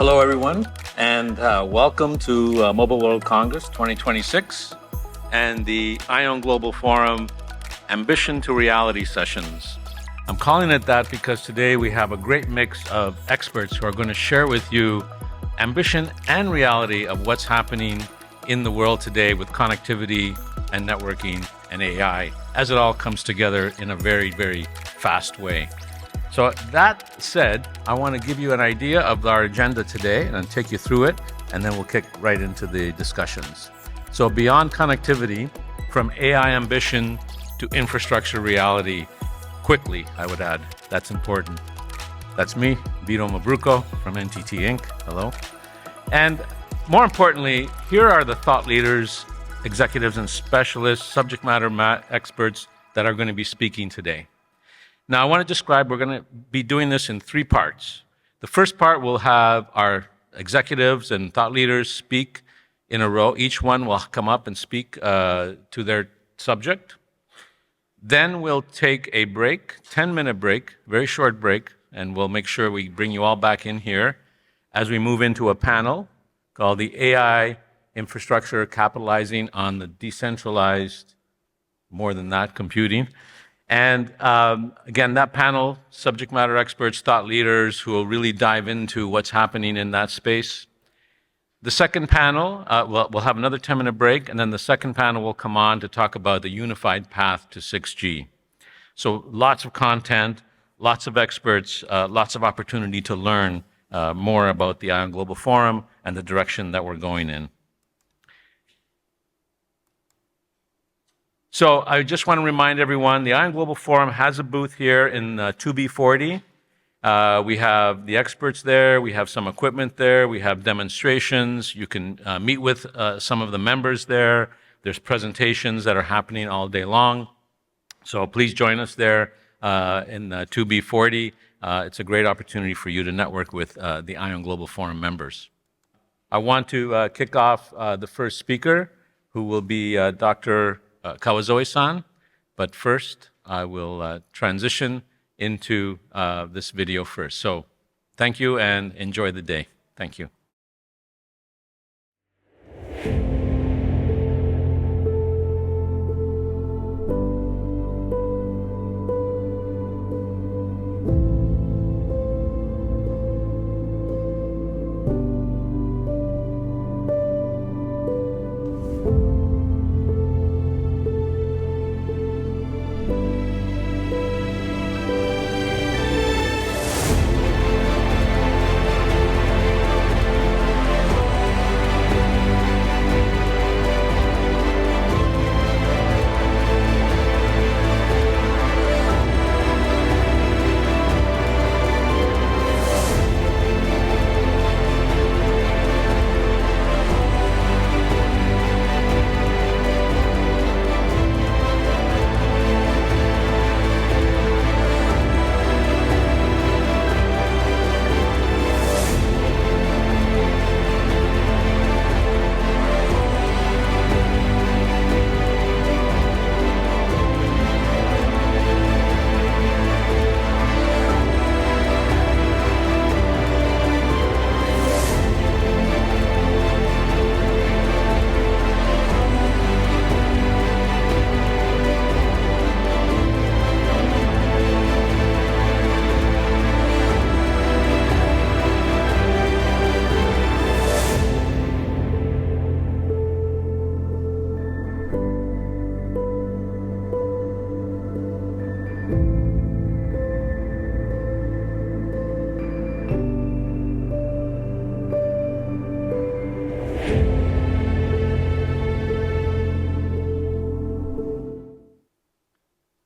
Hello, everyone, and welcome to Mobile World Congress 2026 and the IOWN Global Forum Ambition to Reality sessions. I'm calling it that because today we have a great mix of experts who are going to share with you ambition and reality of what's happening in the world today with connectivity and networking and AI, as it all comes together in a very, very fast way. So that said, I want to give you an idea of our agenda today and take you through it, and then we'll kick right into the discussions. So beyond connectivity, from AI ambition to infrastructure reality, quickly, I would add. That's important. That's me, Vito Mabruco from NTT Inc. Hello. And more importantly, here are the thought leaders, executives and specialists, subject matter experts that are going to be speaking today. Now, I want to describe, we're going to be doing this in three parts. The first part will have our executives and thought leaders speak in a row. Each one will come up and speak to their subject. Then we'll take a break, 10-minute break, very short break, and we'll make sure we bring you all back in here as we move into a panel called the AI Infrastructure Capitalizing on the Decentralized, more than that, computing. And again, that panel, subject matter experts, thought leaders who will really dive into what's happening in that space. The second panel, we'll have another 10-minute break, and then the second panel will come on to talk about the unified path to 6G. So lots of content, lots of experts, lots of opportunity to learn more about the IOWN Global Forum and the direction that we're going in. So I just want to remind everyone, the IOWN Global Forum has a booth here in 2B40. We have the experts there, we have some equipment there, we have demonstrations. You can meet with some of the members there. There's presentations that are happening all day long. So please join us there in 2B40. It's a great opportunity for you to network with the IOWN Global Forum members. I want to kick off the first speaker, who will be Dr. Kawazoe-san, but first I will transition into this video first. So thank you and enjoy the day. Thank you.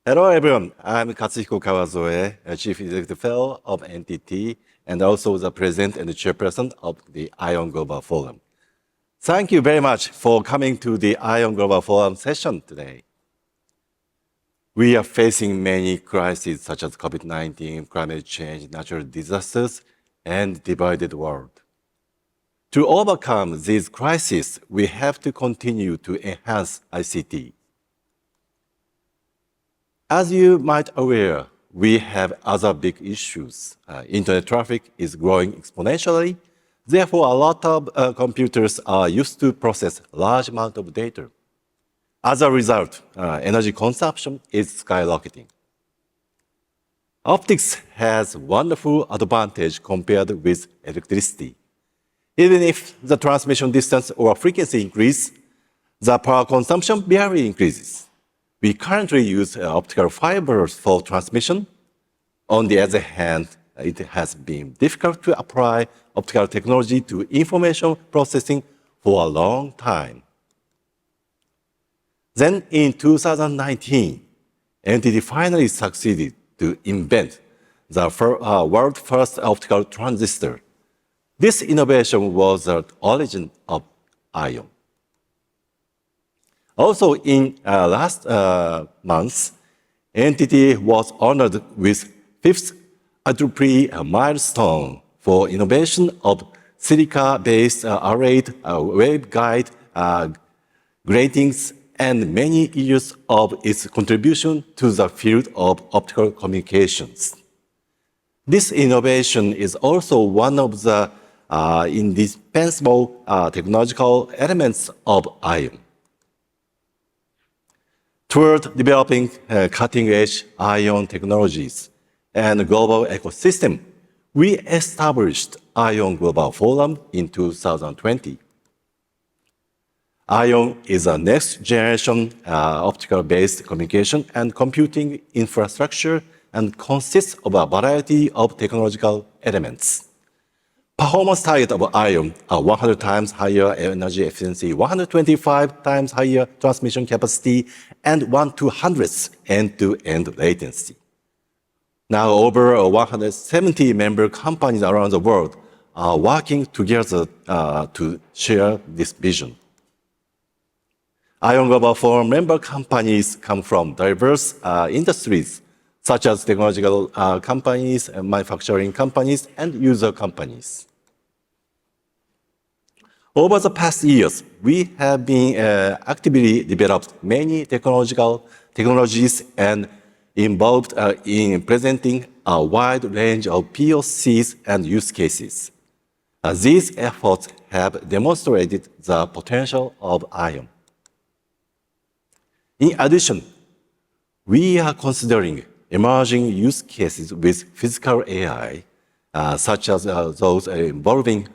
Hello everyone, I'm Katsuhiko Kawazoe, Chief Executive Fellow of NTT and also the President and the Chairperson of the IOWN Global Forum. Thank you very much for coming to the IOWN Global Forum session today. We are facing many crises such as COVID-19, climate change, natural disasters, and divided world. To overcome these crises, we have to continue to enhance ICT. As you might be aware, we have other big issues. Internet traffic is growing exponentially, Therefore, a lot of computers are used to process large amount of data. As a result, energy consumption is skyrocketing. Optics has wonderful advantage compared with electricity. Even if the transmission distance or frequency increase, the power consumption barely increases. We currently use optical fibers for transmission. On the other hand, it has been difficult to apply optical technology to information processing for a long time. Then in 2019, NTT finally succeeded to invent the world's first optical transistor. This innovation was the origin of IOWN. Also, in last month, NTT was honored with 5th IEEE milestone for innovation of silica-based arrayed waveguide gratings and many years of its contribution to the field of optical communications. This innovation is also one of the indispensable technological elements of IOWN. Toward developing cutting-edge IOWN technologies and a global ecosystem, we established IOWN Global Forum in 2020. IOWN is a next-generation optical-based communication and computing infrastructure and consists of a variety of technological elements. Performance target of IOWN are 100 times higher energy efficiency, 125 times higher transmission capacity, and 1/200th end-to-end latency. Now, over 170 member companies around the world are working together to share this vision. IOWN Global Forum member companies come from diverse industries, such as technological companies, manufacturing companies, and user companies. Over the past years, we have been actively developed many technologies and involved in presenting a wide range of POCs and use cases. These efforts have demonstrated the potential of IOWN. In addition, we are considering emerging use cases with physical AI, such as those involving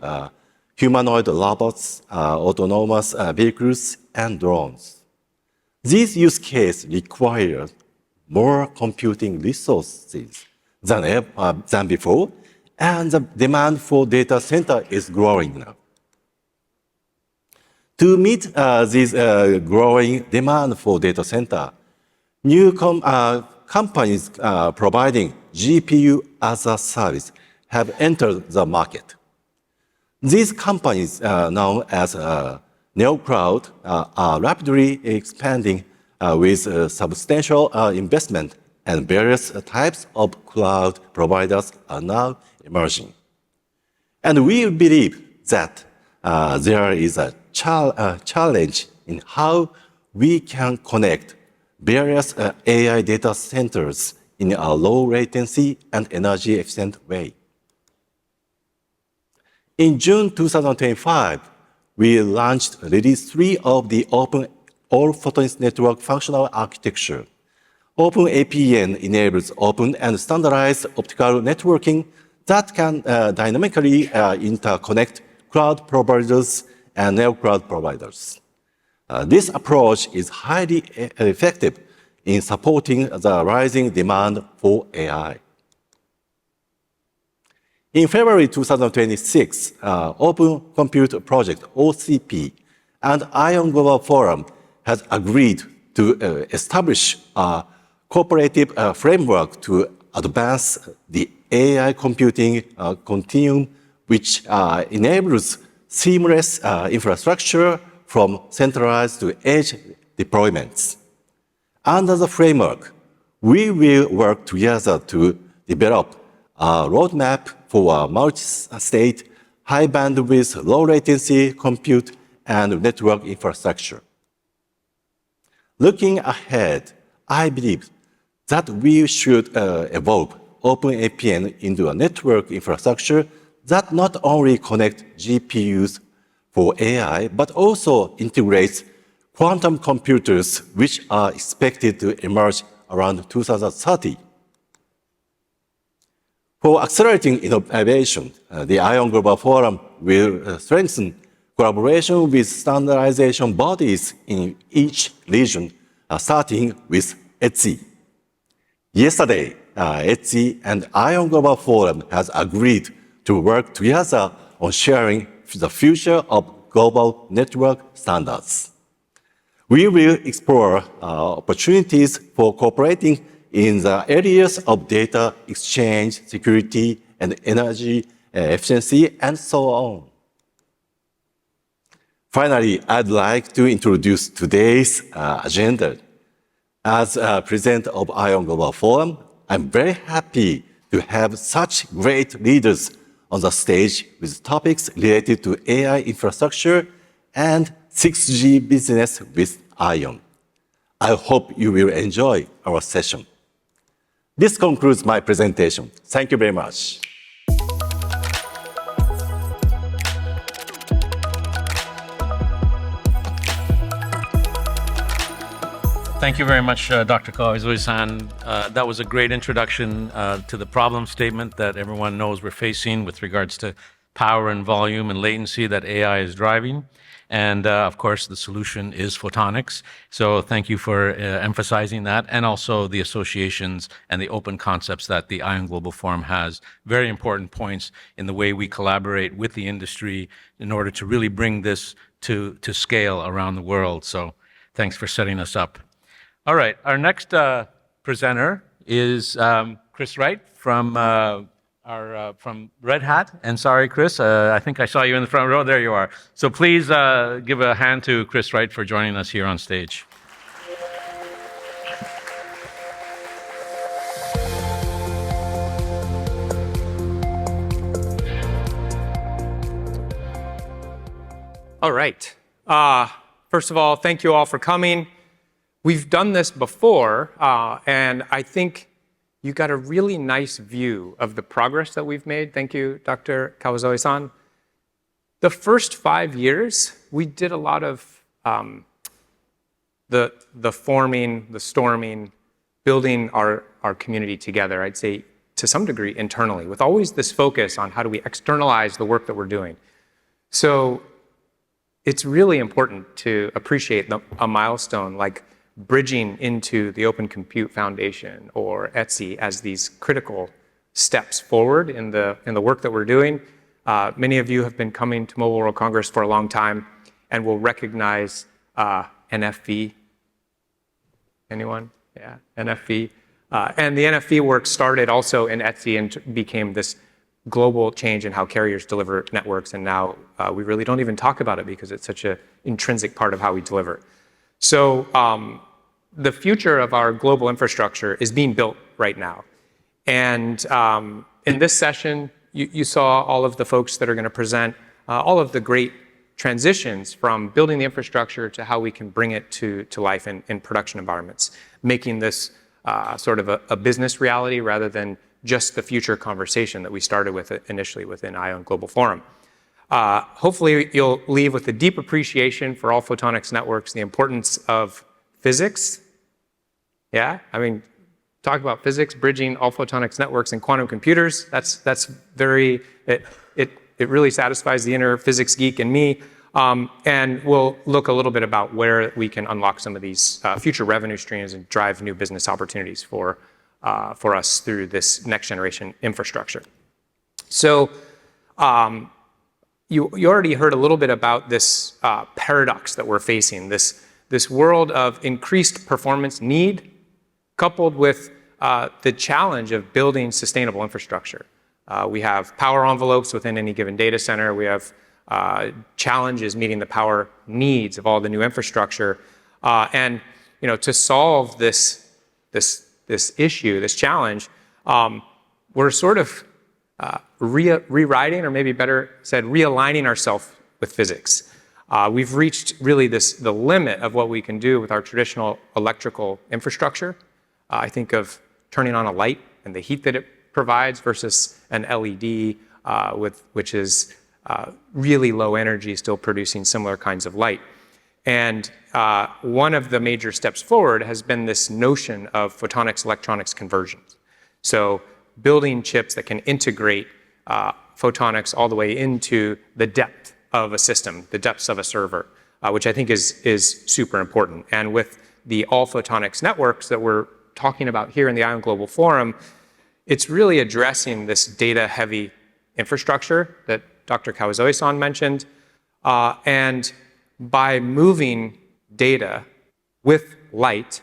humanoid robots, autonomous vehicles, and drones. These use cases require more computing resources than before, and the demand for data center is growing now. To meet this growing demand for data center, new companies providing GPU as a service have entered the market. These companies, known as NeoCloud, are rapidly expanding with substantial investment, and various types of cloud providers are now emerging. And we believe that there is a challenge in how we can connect various AI data centers in a low latency and energy efficient way. In June 2025, we launched Release 3 of the Open all-photonics network functional architecture. Open APN enables open and standardized optical networking that can dynamically interconnect cloud providers and neo-cloud providers. This approach is highly effective in supporting the rising demand for AI. In February 2026, Open Compute Project, OCP, and IOWN Global Forum has agreed to establish a cooperative framework to advance the AI computing continuum, which enables seamless infrastructure from centralized to edge deployments. Under the framework, we will work together to develop a roadmap for a multi-state, high bandwidth, low latency compute and network infrastructure. Looking ahead, I believe that we should evolve OpenAPN into a network infrastructure that not only connect GPUs for AI, but also integrates quantum computers, which are expected to emerge around 2030. For accelerating innovation, the IOWN Global Forum will strengthen collaboration with standardization bodies in each region, starting with ETSI. Yesterday, ETSI and IOWN Global Forum has agreed to work together on sharing the future of global network standards. We will explore opportunities for cooperating in the areas of data exchange, security, and energy efficiency, and so on. Finally, I'd like to introduce today's agenda. As president of IOWN Global Forum, I'm very happy to have such great leaders on the stage with topics related to AI infrastructure and 6G business with IOWN. I hope you will enjoy our session. This concludes my presentation. Thank you very much. Thank you very much, Dr. Kawazoe-san. That was a great introduction to the problem statement that everyone knows we're facing with regards to power and volume and latency that AI is driving. And of course, the solution is photonics. So thank you for emphasizing that, and also the associations and the open concepts that the IOWN Global Forum has. Very important points in the way we collaborate with the industry in order to really bring this to scale around the world. So thanks for setting us up. All right, our next presenter is Chris Wright from Red Hat. And sorry, Chris, I think I saw you in the front row. There you are. So please give a hand to Chris Wright for joining us here on stage. All right. First of all, thank you all for coming. We've done this before, and I think you got a really nice view of the progress that we've made. Thank you, Dr. Kawazoe-san. The first 5 years, we did a lot of the forming, the storming, building our community together, I'd say to some degree internally, with always this focus on how do we externalize the work that we're doing. So it's really important to appreciate a milestone like bridging into the Open Compute Foundation or ETSI as these critical steps forward in the work that we're doing. Many of you have been coming to Mobile World Congress for a long time and will recognize NFV. Anyone? Yeah, NFV. And the NFV work started also in ETSI and became this global change in how carriers deliver networks, and now we really don't even talk about it because it's such an intrinsic part of how we deliver. So the future of our global infrastructure is being built right now. And in this session, you saw all of the folks that are going to present all of the great transitions from building the infrastructure to how we can bring it to life in production environments, making this sort of a business reality rather than just the future conversation that we started with initially within IOWN Global Forum. Hopefully you'll leave with a deep appreciation for all photonics networks, the importance of physics. Yeah, I mean, talk about physics, bridging all photonics networks and quantum computers. That's very, it really satisfies the inner physics geek in me. And we'll look a little bit about where we can unlock some of these future revenue streams and drive new business opportunities for us through this next generation infrastructure. So you already heard a little bit about this paradox that we're facing, this world of increased performance need coupled with the challenge of building sustainable infrastructure. We have power envelopes within any given data center. We have challenges meeting the power needs of all the new infrastructure. And to solve this issue, this challenge, we're sort of rewriting, or maybe better said, realigning ourselves with physics. We've reached really the limit of what we can do with our traditional electrical infrastructure. I think of turning on a light and the heat that it provides versus an LED which is really low energy, still producing similar kinds of light. And one of the major steps forward has been this notion of photonics electronics conversions. So building chips that can integrate photonics all the way into the depth of a system, the depths of a server, which I think is super important. And with the all-photonics networks that we're talking about here in the IOWN Global Forum, it's really addressing this data-heavy infrastructure that Dr. Kawazoe-san mentioned. And by moving data with light,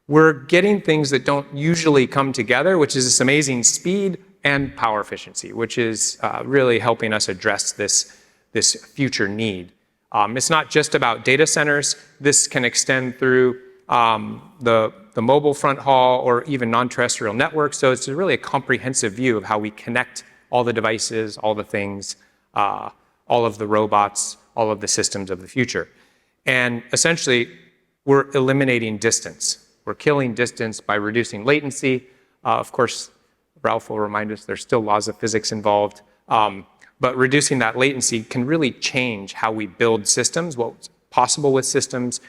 we're getting things that don't usually come together, which is this amazing speed and power efficiency, which is really helping us address this future need. It's not just about data centers. This can extend through the mobile front haul or even non-terrestrial networks. So it's really a comprehensive view of how we connect all the devices, all the things, all of the robots, all of the systems of the future. And essentially, we're eliminating distance. We're killing distance by reducing latency. Of course, Ralph will remind us there's still laws of physics involved. But reducing that latency can really change how we build systems, what's possible with systems,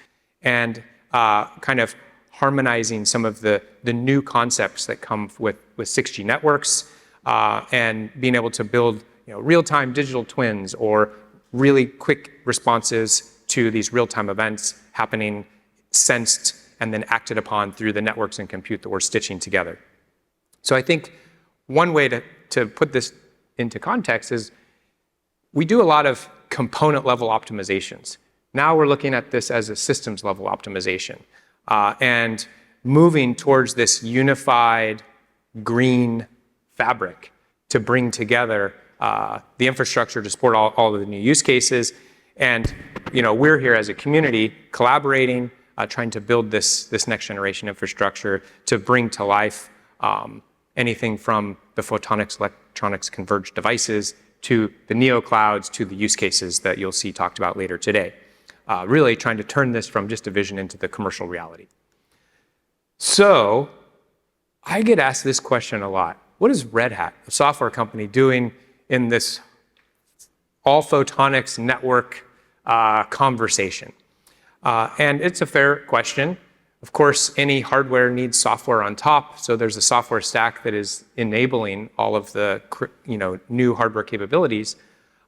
and kind of harmonizing some of the new concepts that come with 6G networks, and being able to build real-time digital twins or really quick responses to these real-time events happening, sensed, and then acted upon through the networks and compute that we're stitching together. So I think one way to put this into context is we do a lot of component level optimizations. Now we're looking at this as a systems level optimization, and moving towards this unified green fabric to bring together the infrastructure to support all of the new use cases. And we're here as a community collaborating, trying to build this next generation infrastructure to bring to life anything from the photonics electronics converged devices to the neo clouds to the use cases that you'll see talked about later today. Really trying to turn this from just a vision into the commercial reality. So I get asked this question a lot. What is Red Hat, a software company, doing in this all-photonics network conversation? And it's a fair question. Of course, any hardware needs software on top, so there's a software stack that is enabling all of the new hardware capabilities.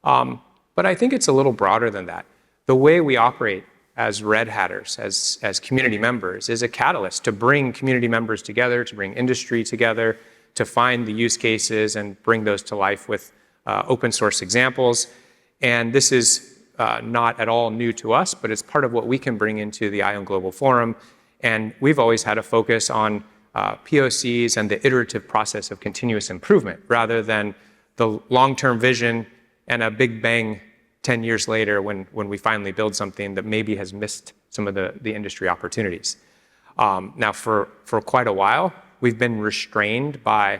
But I think it's a little broader than that. The way we operate as Red Hatters, as community members, is a catalyst to bring community members together, to bring industry together, to find the use cases and bring those to life with open source examples. And this is not at all new to us, but it's part of what we can bring into the IOWN Global Forum. And we've always had a focus on POCs and the iterative process of continuous improvement rather than the long-term vision and a big bang 10 years later when we finally build something that maybe has missed some of the industry opportunities. Now, for quite a while, we've been restrained by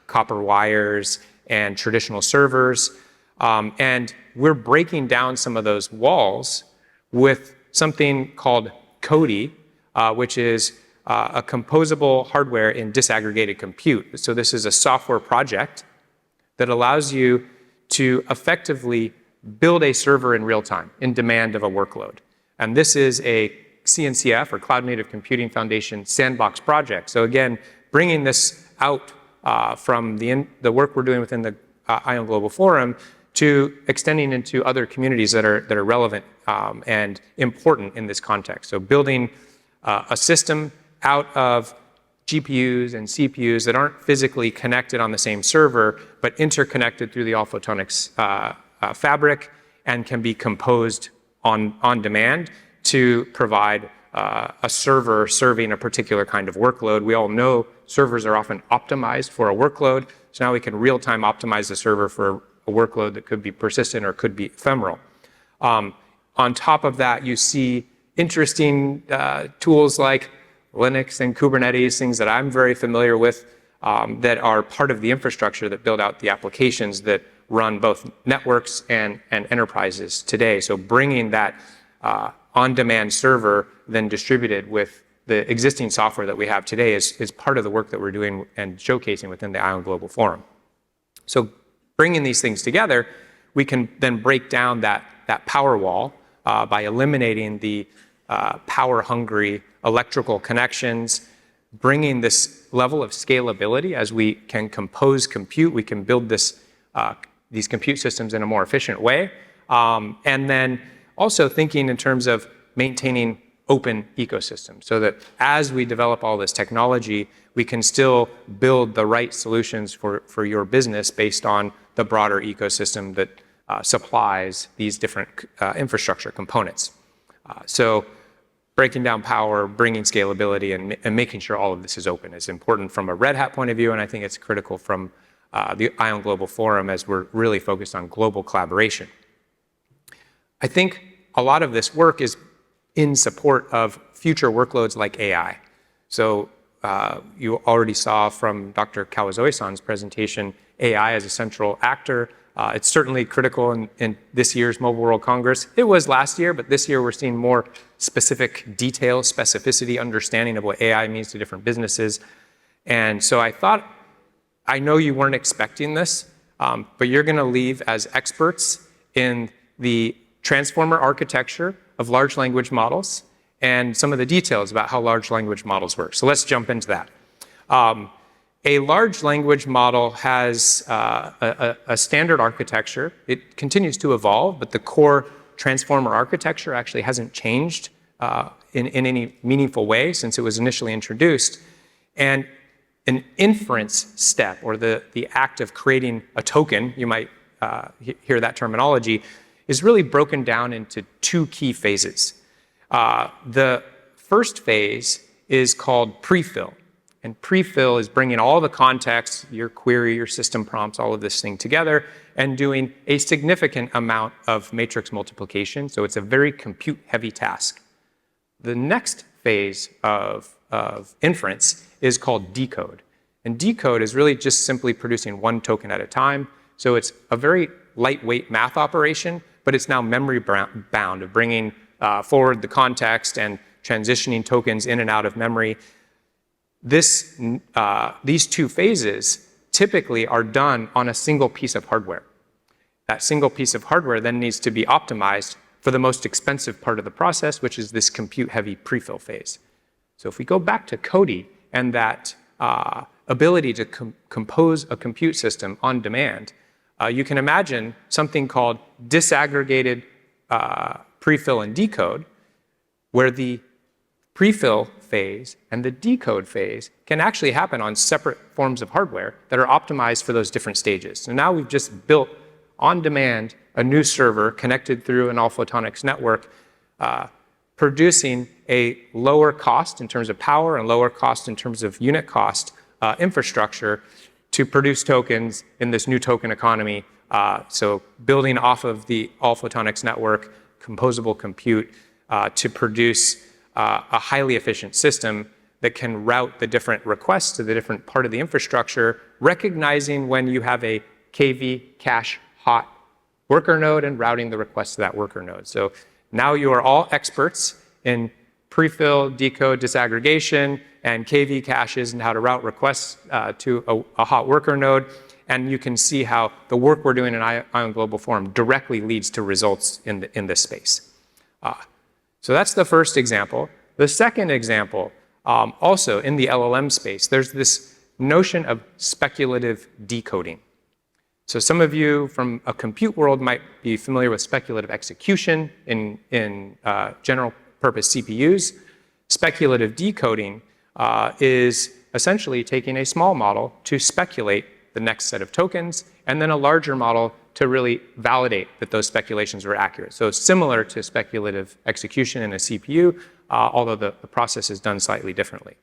copper wires and traditional servers. And we're breaking down some of those walls with something called CODI, which is a composable hardware in disaggregated compute. So this is a software project that allows you to effectively build a server in real time in demand of a workload. And this is a CNCF, or Cloud Native Computing Foundation, sandbox project. So again, bringing this out from the work we're doing within the IOWN Global Forum to extending into other communities that are relevant and important in this context. So building a system out of GPUs and CPUs that aren't physically connected on the same server, but interconnected through the all-photonics fabric and can be composed on demand to provide a server serving a particular kind of workload. We all know servers are often optimized for a workload, so now we can real-time optimize the server for a workload that could be persistent or could be ephemeral. On top of that, you see interesting tools like Linux and Kubernetes, things that I'm very familiar with, that are part of the infrastructure that build out the applications that run both networks and enterprises today. So bringing that on-demand server then distributed with the existing software that we have today is part of the work that we're doing and showcasing within the IOWN Global Forum. So Bringing these things together, we can then break down that power wall by eliminating the power-hungry electrical connections, bringing this level of scalability as we can compose compute. We can build these compute systems in a more efficient way. And then also thinking in terms of maintaining open ecosystems so that as we develop all this technology, we can still build the right solutions for your business based on the broader ecosystem that supplies these different infrastructure components. So breaking down power, bringing scalability, and making sure all of this is open is important from a Red Hat point of view, and I think it's critical from the IOWN Global Forum as we're really focused on global collaboration. I think a lot of this work is in support of future workloads like AI. So you already saw from Dr. Kawazoe-san's presentation, AI as a central actor. It's certainly critical in this year's Mobile World Congress. It was last year, but this year we're seeing more specific detail, specificity, understanding of what AI means to different businesses. And so I know you weren't expecting this, but you're going to leave as experts in the transformer architecture of large language models and some of the details about how large language models work. So let's jump into that. A large language model has a standard architecture. It continues to evolve, but the core transformer architecture actually hasn't changed in any meaningful way since it was initially introduced. And an inference step, or the act of creating a token, you might hear that terminology, is really broken down into two key phases. The first phase is called prefill. And prefill is bringing all the context, your query, your system prompts, all of this thing together, and doing a significant amount of matrix multiplication. So it's a very compute-heavy task. The next phase of inference is called decode. And decode is really just simply producing one token at a time. So it's a very lightweight math operation, but it's now memory bound of bringing forward the context and transitioning tokens in and out of memory. These two phases typically are done on a single piece of hardware. That single piece of hardware then needs to be optimized for the most expensive part of the process, which is this compute-heavy prefill phase. So if we go back to Cody and that ability to compose a compute system on demand, you can imagine something called disaggregated prefill and decode, where the prefill phase and the decode phase can actually happen on separate forms of hardware that are optimized for those different stages. So now we've just built on demand a new server connected through an all-photonics network, producing a lower cost in terms of power and lower cost in terms of unit cost infrastructure to produce tokens in this new token economy. So building off of the all-photonics network, composable compute to produce a highly efficient system that can route the different requests to the different part of the infrastructure, recognizing when you have a KV cache hot worker node and routing the requests to that worker node. So now you are all experts in prefill, decode, disaggregation, and KV caches and how to route requests to a hot worker node. And you can see how the work we're doing in IOWN Global Forum directly leads to results in this space. So that's the first example. The second example, also in the LLM space, there's this notion of speculative decoding. So some of you from a compute world might be familiar with speculative execution in general purpose CPUs. Speculative decoding is essentially taking a small model to speculate the next set of tokens, and then a larger model to really validate that those speculations were accurate. So similar to speculative execution in a CPU, although the process is done slightly differently.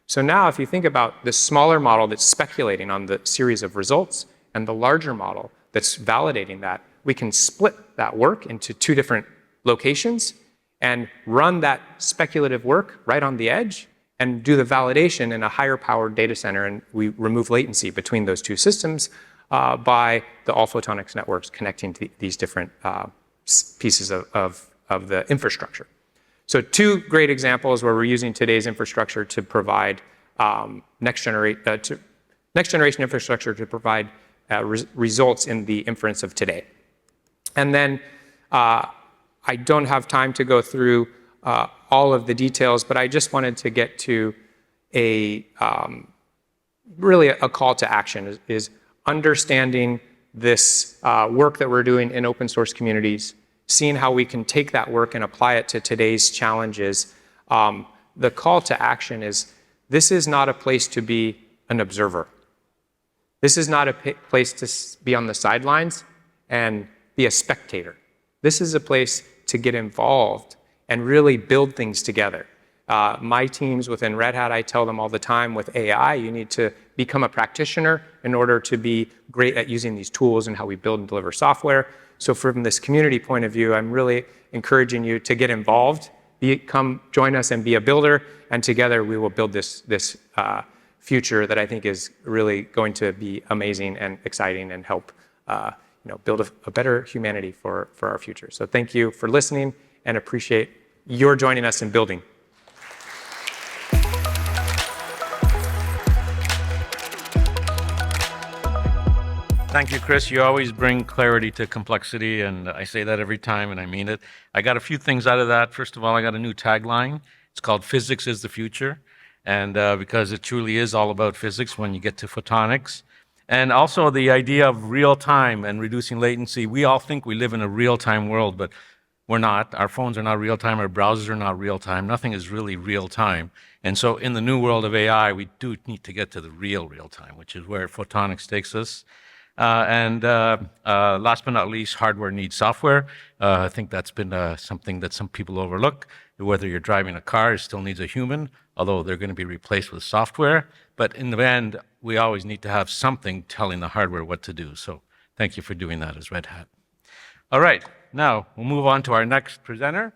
So now if you think about this smaller model that's speculating on the series of results and the larger model that's validating that, we can split that work into two different locations and run that speculative work right on the edge and do the validation in a higher powered data center, and we remove latency between those two systems by the all-photonics networks connecting to these different pieces of the infrastructure. So two great examples where we're using today's infrastructure to provide next generation infrastructure to provide results in the inference of today. And then I don't have time to go through all of the details, but I just wanted to get to really a call to action is understanding this work that we're doing in open source communities, seeing how we can take that work and apply it to today's challenges. The call to action is, this is not a place to be an observer. This is not a place to be on the sidelines and be a spectator. This is a place to get involved and really build things together. My teams within Red Hat, I tell them all the time, with AI, you need to become a practitioner in order to be great at using these tools and how we build and deliver software. So from this community point of view, I'm really encouraging you to get involved, come join us and be a builder, and together we will build this future that I think is really going to be amazing and exciting and help build a better humanity for our future. So thank you for listening and appreciate your joining us in building. Thank you, Chris. You always bring clarity to complexity, and I say that every time, and I mean it. I got a few things out of that. First of all, I got a new tagline. It's called "Physics is the Future," and because it truly is all about physics when you get to photonics. And also the idea of real time and reducing latency. We all think we live in a real-time world, but we're not. Our phones are not real-time. Our browsers are not real-time. Nothing is really real-time. And so in the new world of AI, we do need to get to the real-time, which is where photonics takes us. And last but not least, hardware needs software. I think that's been something that some people overlook. Whether you're driving a car, it still needs a human, although they're going to be replaced with software. But in the end, we always need to have something telling the hardware what to do. So thank you for doing that as Red Hat. All right, now we'll move on to our next presenter,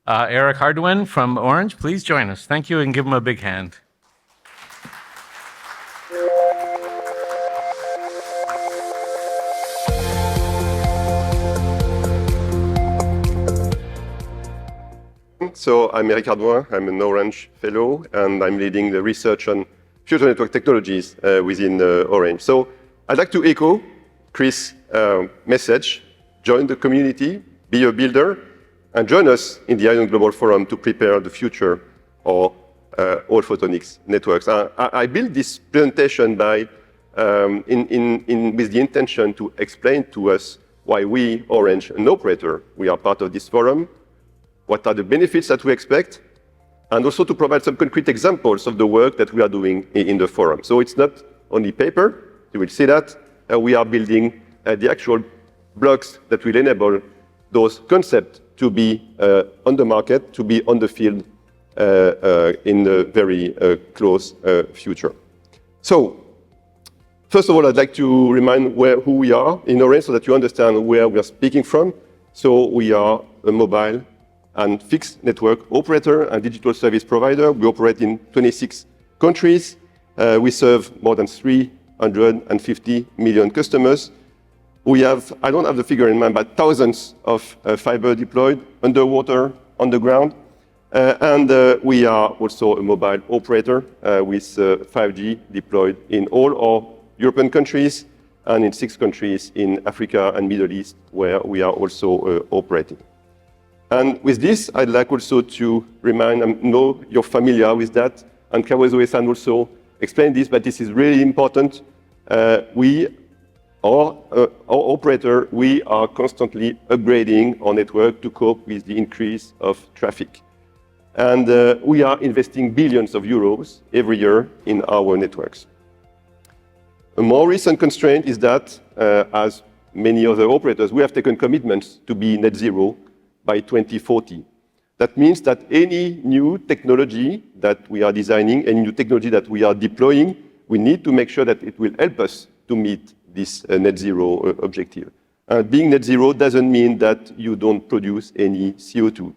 Eric Hardwin from Orange. Please join us. Thank you, and give him a big hand. So I'm Eric Hardwin, I'm an Orange Fellow, and I'm leading the research on future network technologies within Orange. So I'd like to echo Chris' message: join the community, be a builder, and join us in the IOWN Global Forum to prepare the future of all-photonics networks. I built this presentation with the intention to explain to us why we, Orange, an operator, we are part of this forum, what are the benefits that we expect, and also to provide some concrete examples of the work that we are doing in the forum. So it's not only paper, you will see that. We are building the actual blocks that will enable those concepts to be on the market, to be on the field in the very close future. So, first of all, I'd like to remind who we are in Orange so that you understand where we are speaking from. So we are a mobile and fixed network operator and digital service provider. We operate in 26 countries. We serve more than 350 million customers. We have, I don't have the figure in mind, but thousands of fiber deployed underwater, on the ground. And we are also a mobile operator with 5G deployed in all our European countries and in 6 countries in Africa and Middle East, where we are also operating. And with this, I'd like also to remind, I know you're familiar with that, and Kawazoe-san also explained this, but this is really important. Our operator, we are constantly upgrading our network to cope with the increase of traffic. And we are investing billions of euros every year in our networks. A more recent constraint is that, as many other operators, we have taken commitments to be net zero by 2040. That means that any new technology that we are designing, any new technology that we are deploying, we need to make sure that it will help us to meet this net zero objective. Being net zero doesn't mean that you don't produce any CO2.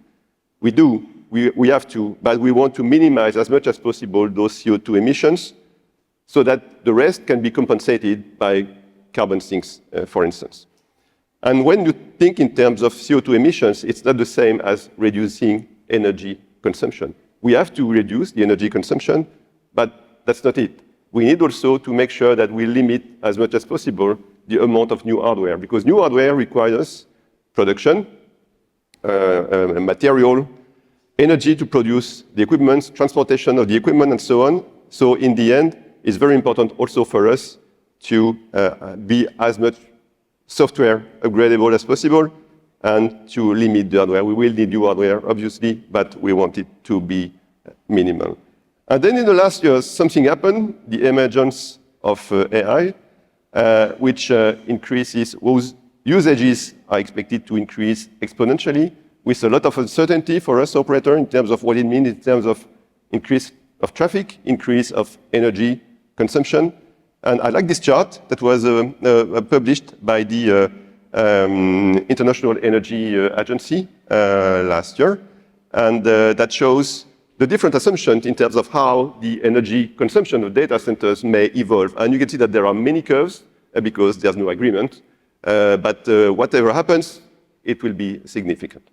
We do, we have to, but we want to minimize as much as possible those CO2 emissions so that the rest can be compensated by carbon sinks, for instance. And when you think in terms of CO2 emissions, it's not the same as reducing energy consumption. We have to reduce the energy consumption, but that's not it. We need also to make sure that we limit as much as possible the amount of new hardware, because new hardware requires production, material, energy to produce the equipment, transportation of the equipment, and so on. So in the end, it's very important also for us to be as much software upgradable as possible and to limit the hardware. We will need new hardware, obviously, but we want it to be minimal. And then in the last years, something happened, the emergence of AI, which increases, whose usages are expected to increase exponentially, with a lot of uncertainty for us operator in terms of what it means in terms of increase of traffic, increase of energy consumption. And I like this chart that was published by the International Energy Agency last year. And that shows the different assumptions in terms of how the energy consumption of data centers may evolve. And you can see that there are many curves because there's no agreement. But whatever happens, it will be significant.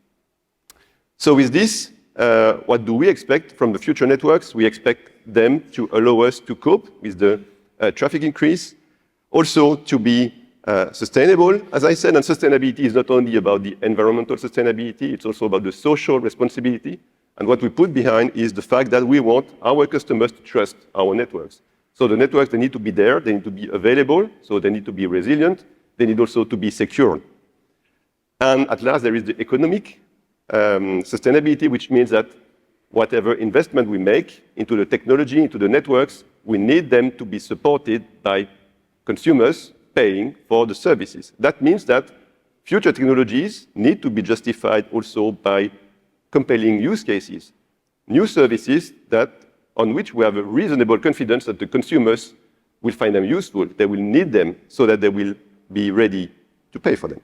So with this, what do we expect from the future networks? We expect them to allow us to cope with the traffic increase, also to be sustainable, as I said, and sustainability is not only about the environmental sustainability, it's also about the social responsibility. And what we put behind is the fact that we want our customers to trust our networks. So the networks, they need to be there, they need to be available, so they need to be resilient, they need also to be secure. And at last, there is the economic sustainability, which means that whatever investment we make into the technology, into the networks, we need them to be supported by consumers paying for the services. That means that future technologies need to be justified also by compelling use cases, new services on which we have a reasonable confidence that the consumers will find them useful, they will need them so that they will be ready to pay for them.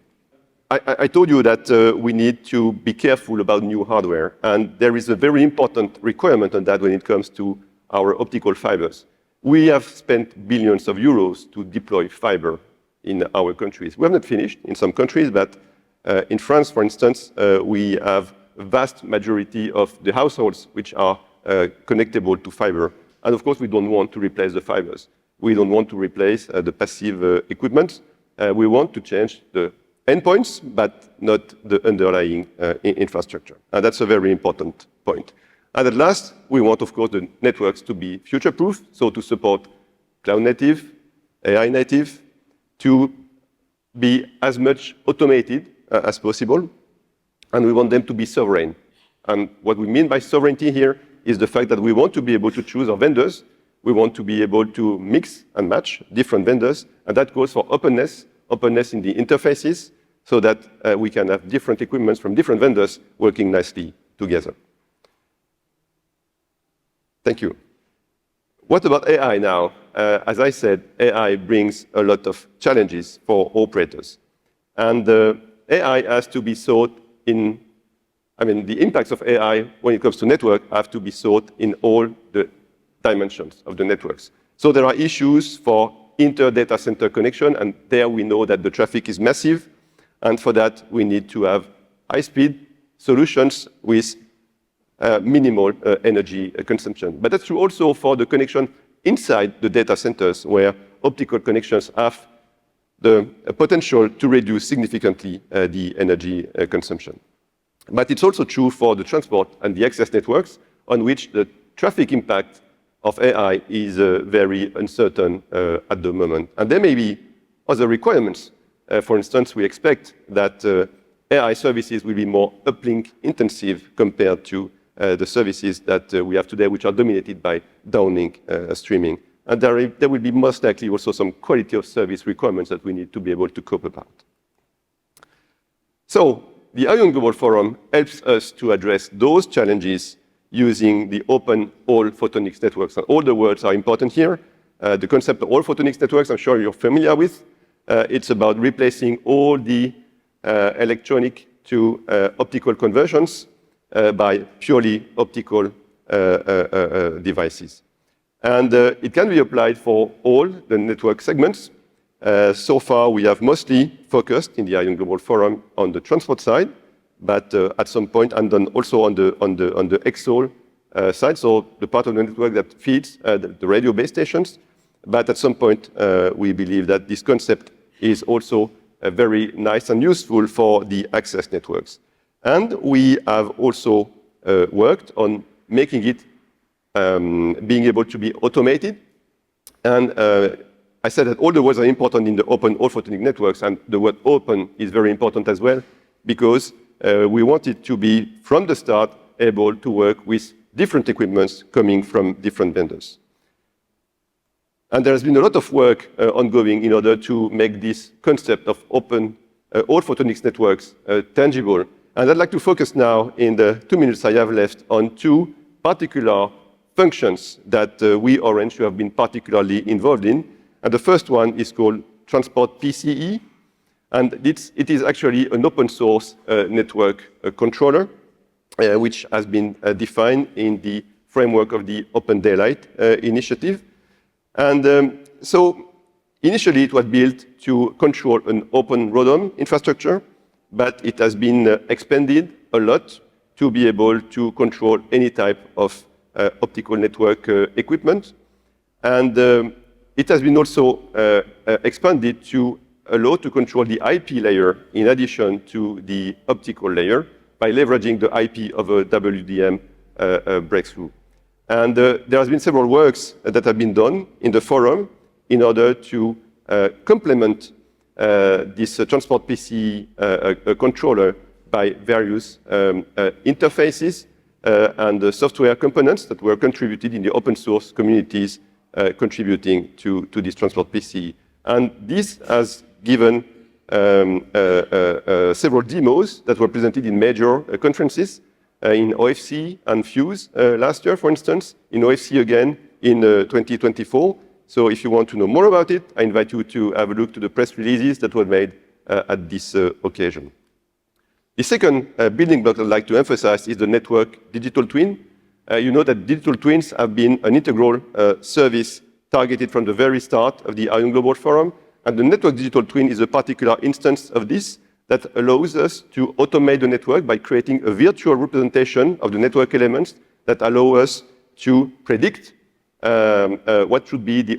I told you that we need to be careful about new hardware, and there is a very important requirement on that when it comes to our optical fibers. We have spent billions of euros to deploy fiber in our countries. We have not finished in some countries, but in France, for instance, we have a vast majority of the households which are connectable to fiber. And of course, we don't want to replace the fibers. We don't want to replace the passive equipment. We want to change the endpoints, but not the underlying infrastructure. And that's a very important point. And at last, we want, of course, the networks to be future-proof, so to support cloud native, AI native, to be as much automated as possible, and we want them to be sovereign. And what we mean by sovereignty here is the fact that we want to be able to choose our vendors, we want to be able to mix and match different vendors, and that goes for openness in the interfaces, so that we can have different equipments from different vendors working nicely together. Thank you. What about AI now? As I said, AI brings a lot of challenges for operators. And AI has to be sought the impacts of AI when it comes to network have to be sought in all the dimensions of the networks. So there are issues for inter-data center connection, and there we know that the traffic is massive, and for that we need to have high-speed solutions with minimal energy consumption. But that's true also for the connection inside the data centers, where optical connections have the potential to reduce significantly the energy consumption. But it's also true for the transport and the access networks, on which the traffic impact of AI is very uncertain at the moment. And there may be other requirements. For instance, we expect that AI services will be more uplink intensive compared to the services that we have today, which are dominated by downlink streaming. And there will be most likely also some quality of service requirements that we need to be able to cope about. So the IOWN Global Forum helps us to address those challenges using the open all-photonics networks. And all the words are important here. The concept of all-photonics networks, I'm sure you're familiar with. It's about replacing all the electronic to optical conversions by purely optical devices. And it can be applied for all the network segments. So far, we have mostly focused in the IOWN Global Forum on the transport side, but at some point, and then also on the XOL side, so the part of the network that feeds the radio base stations. But at some point, we believe that this concept is also very nice and useful for the access networks. And we have also worked on making it being able to be automated. And I said that all the words are important in the open all-photonic networks, and the word open is very important as well, because we want it to be, from the start, able to work with different equipments coming from different vendors. And there has been a lot of work ongoing in order to make this concept of open all-photonics networks tangible. And I'd like to focus now, in the 2 minutes I have left, on two particular functions that we, Orange, have been particularly involved in. And the first one is called Transport PCE. And it is actually an open source network controller, which has been defined in the framework of the Open Daylight initiative. And so initially it was built to control an open ROADM infrastructure, but it has been expanded a lot to be able to control any type of optical network equipment. And it has been also expanded to allow to control the IP layer in addition to the optical layer by leveraging the IP of a WDM breakthrough. And there has been several works that have been done in the forum in order to complement this Transport PCE controller by various interfaces and software components that were contributed in the open source communities contributing to this Transport PCE. And this has given several demos that were presented in major conferences in OFC and Fuse last year, for instance, in OFC again in 2024. So if you want to know more about it, I invite you to have a look to the press releases that were made at this occasion. The second building block I'd like to emphasize is the network digital twin. You know that digital twins have been an integral service targeted from the very start of the IOWN Global Forum. And the network digital twin is a particular instance of this that allows us to automate the network by creating a virtual representation of the network elements that allow us to predict what should be the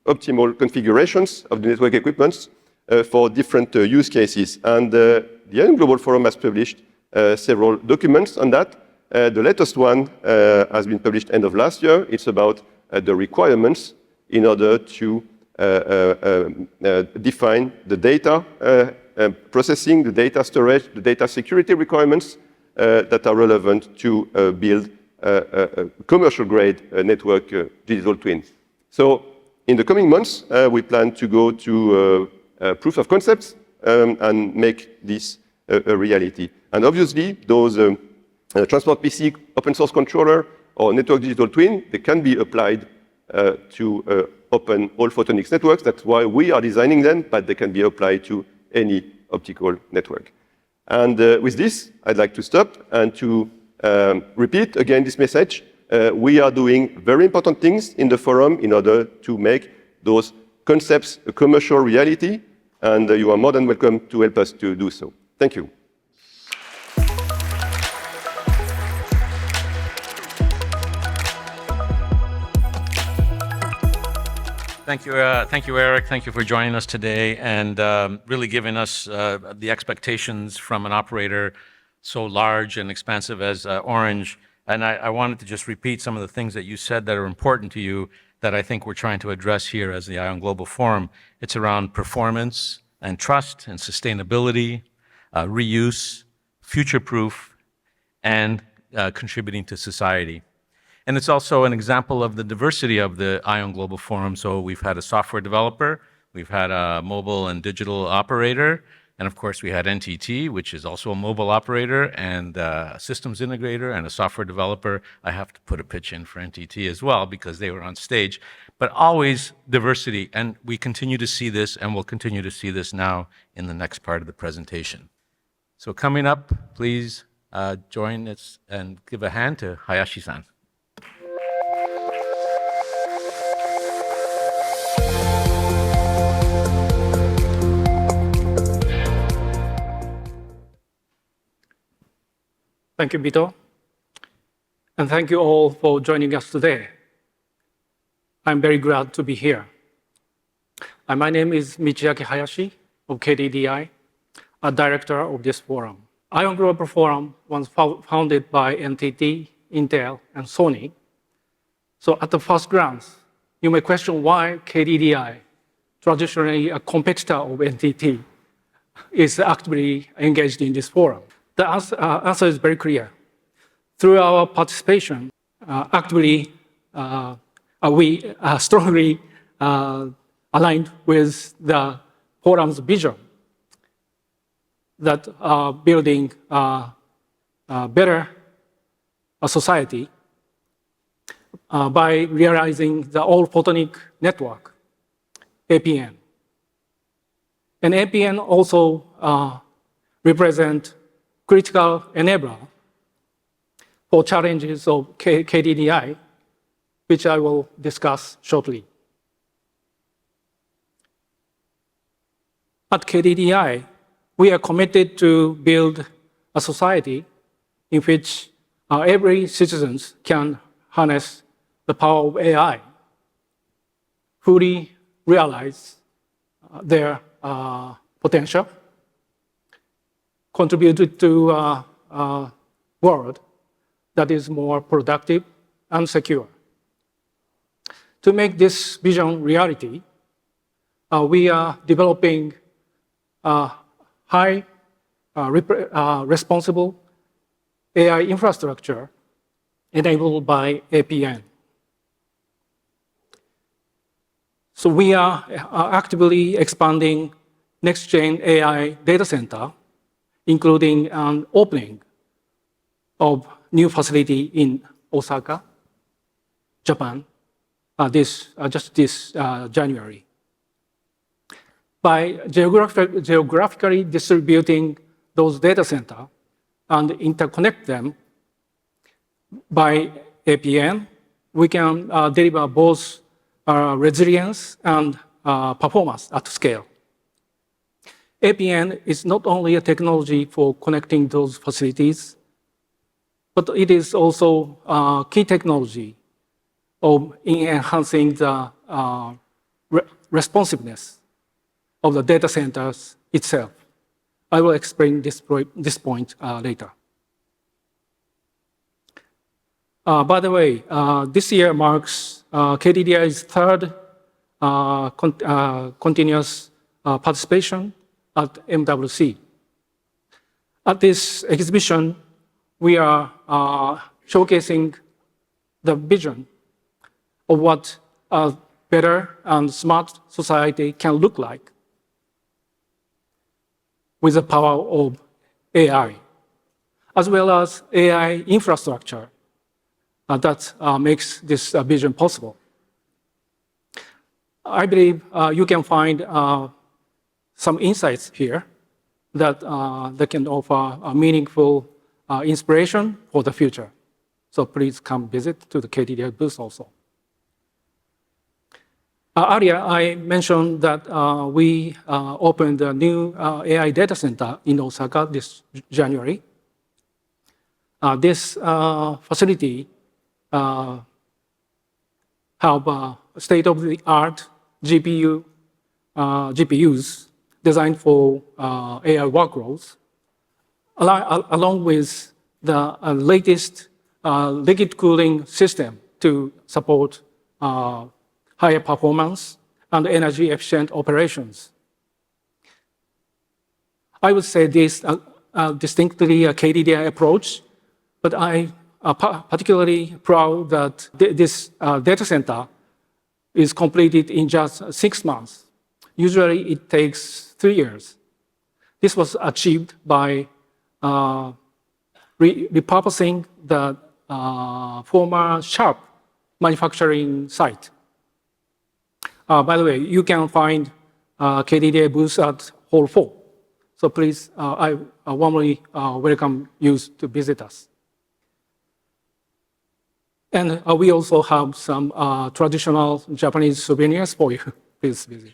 optimal configurations of the network equipments for different use cases. And the IOWN Global Forum has published several documents on that. The latest one has been published end of last year. It's about the requirements in order to define the data processing, the data storage, the data security requirements that are relevant to build a commercial-grade network digital twin. So in the coming months, we plan to go to proof of concepts and make this a reality. And obviously, those Transport PC open source controller or network digital twin, they can be applied to open all-photonics networks. That's why we are designing them, but they can be applied to any optical network. And with this, I'd like to stop and to repeat again this message. We are doing very important things in the forum in order to make those concepts a commercial reality, and you are more than welcome to help us to do so. Thank you. Thank you, Eric. Thank you for joining us today and really giving us the expectations from an operator so large and expansive as Orange. And I wanted to just repeat some of the things that you said that are important to you that I think we're trying to address here as the IOWN Global Forum. It's around performance and trust and sustainability, reuse, future-proof, and contributing to society. And it's also an example of the diversity of the IOWN Global Forum. So we've had a software developer, we've had a mobile and digital operator, and of course we had NTT, which is also a mobile operator, and a systems integrator and a software developer. I have to put a pitch in for NTT as well because they were on stage, but always diversity. And we continue to see this, and we'll continue to see this now in the next part of the presentation. So coming up, please join us and give a hand to Hayashi-san. Thank you, Vito. And thank you all for joining us today. I'm very glad to be here. My name is Michiaki Hayashi of KDDI, a director of this forum. IOWN Global Forum was founded by NTT, Intel, and Sony. So at the first glance, you may question why KDDI, traditionally a competitor of NTT, is actively engaged in this forum. The answer is very clear. Through our participation, we strongly aligned with the forum's vision that building a better society by realizing the all-photonic network, APN. And APN also represent critical enabler for challenges of KDDI, which I will discuss shortly. At KDDI, we are committed to build a society in which every citizen can harness the power of AI, fully realize their potential, contribute to a world that is more productive and secure. To make this vision reality, we are developing high responsible AI infrastructure enabled by APN. So we are actively expanding next-gen AI data center, including an opening of new facility in Osaka, Japan, just this January. By geographically distributing those data centers and interconnect them by APN, we can deliver both resilience and performance at scale. APN is not only a technology for connecting those facilities, but it is also a key technology of enhancing the responsiveness of the data centers itself. I will explain this point later. By the way, this year marks KDDI's third continuous participation at MWC. At this exhibition, we are showcasing the vision of what a better and smart society can look like with the power of AI, as well as AI infrastructure that makes this vision possible. I believe you can find some insights here that can offer a meaningful inspiration for the future. So please come visit to the KDDI booth also. Earlier, I mentioned that we opened a new AI data center in Osaka this January. This facility have state-of-the-art GPUs designed for AI workloads, along with the latest liquid cooling system to support higher performance and energy-efficient operations. I would say this distinctly a KDDI approach, but I am particularly proud that this data center is completed in just 6 months. Usually, it takes 3 years. This was achieved by repurposing the former Sharp manufacturing site. By the way, you can find KDDI booth at Hall 4. So please, I warmly welcome you to visit us. And we also have some traditional Japanese souvenirs for you. Please visit.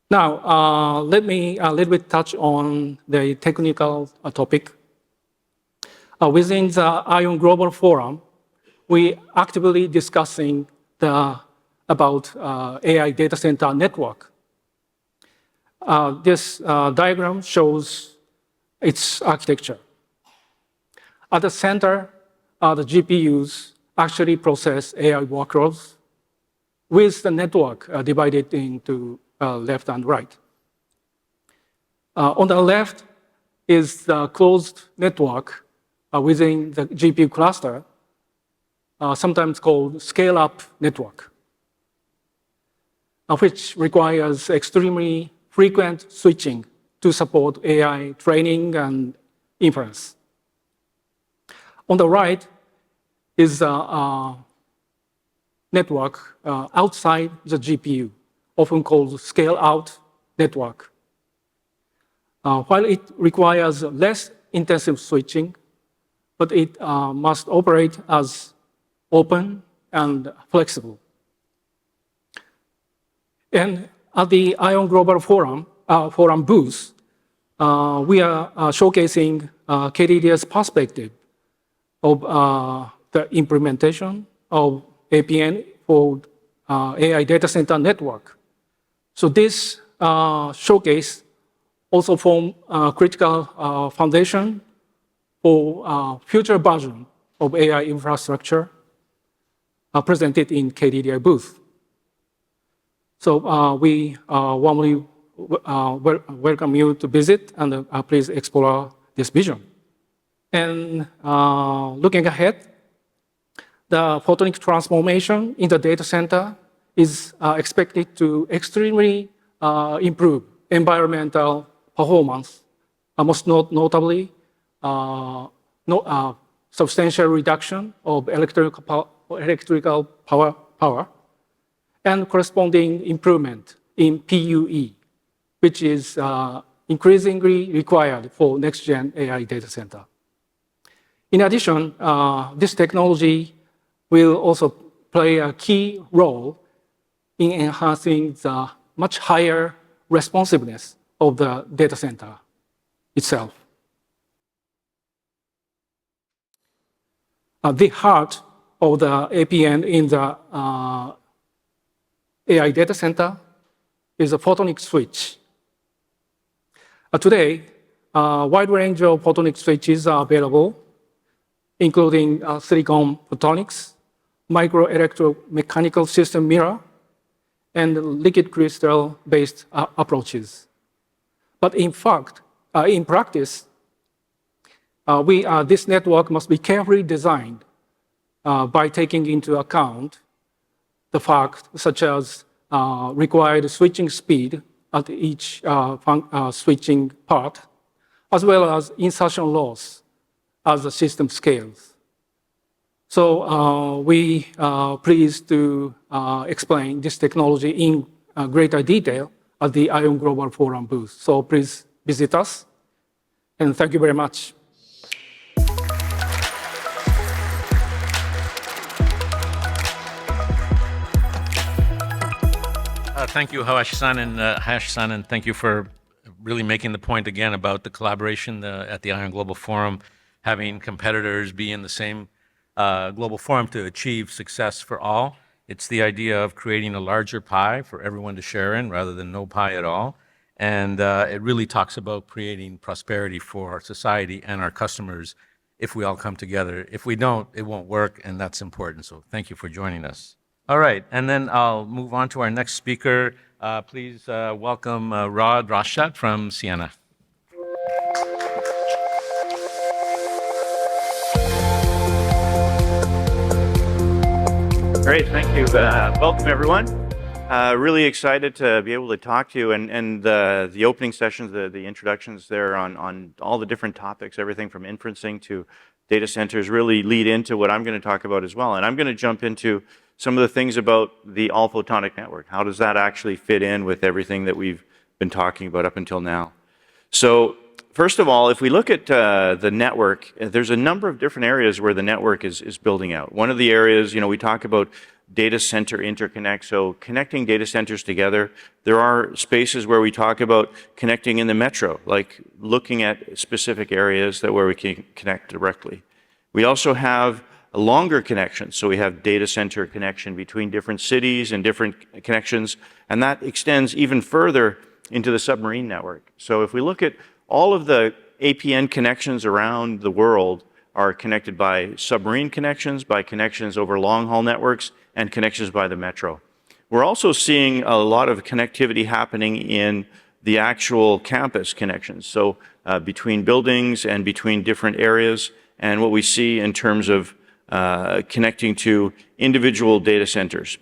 Now, let me a little bit touch on the technical topic. Within the IOWN Global Forum, we actively discussing the about AI data center network. This diagram shows its architecture. At the center, the GPUs actually process AI workloads with the network divided into left and right. On the left is the closed network within the GPU cluster, sometimes called scale-up network, which requires extremely frequent switching to support AI training and inference. On the right is a network outside the GPU, often called scale-out network. While it requires less intensive switching, but it must operate as open and flexible. And at the IOWN Global Forum booth, we are showcasing KDDI's perspective of the implementation of APN for AI data center network. So this showcase also form a critical foundation for future version of AI infrastructure presented in KDDI booth. So we warmly welcome you to visit and please explore this vision. And looking ahead, the photonic transformation in the data center is expected to extremely improve environmental performance, most notably substantial reduction of electrical power and corresponding improvement in PUE, which is increasingly required for next-gen AI data center. In addition, this technology will also play a key role in enhancing the much higher responsiveness of the data center itself. The heart of the APN in the AI data center is a photonic switch. Today, a wide range of photonic switches are available, including silicon photonics, microelectromechanical system mirror, and liquid crystal-based approaches. But in fact, in practice, this network must be carefully designed by taking into account the fact such as required switching speed at each switching part, as well as insertion loss as the system scales. So we are pleased to explain this technology in greater detail at the IOWN Global Forum booth. So please visit us, and thank you very much. Thank you, Hayashi-san, and thank you for really making the point again about the collaboration at the IOWN Global Forum, having competitors be in the same global forum to achieve success for all. It's the idea of creating a larger pie for everyone to share in rather than no pie at all. And it really talks about creating prosperity for our society and our customers if we all come together. If we don't, it won't work, and that's important. So thank you for joining us. All right, and then I'll move on to our next speaker. Please welcome Rod Rothschild from Siena. Great, thank you. Welcome, everyone. Really excited to be able to talk to you, and the opening sessions, the introductions there on all the different topics, everything from inferencing to data centers, really lead into what I'm going to talk about as well. And I'm going to jump into some of the things about the all-photonic network. How does that actually fit in with everything that we've been talking about up until now? So first of all, if we look at the network, there's a number of different areas where the network is building out. One of the areas, we talk about data center interconnect, so connecting data centers together. There are spaces where we talk about connecting in the metro, like looking at specific areas where we can connect directly. We also have longer connections. So we have data center connection between different cities and different connections, and that extends even further into the submarine network. So if we look at all of the APN connections around the world are connected by submarine connections, by connections over long-haul networks, and connections by the metro. We're also seeing a lot of connectivity happening in the actual campus connections, so between buildings and between different areas, and what we see in terms of connecting to individual data centers.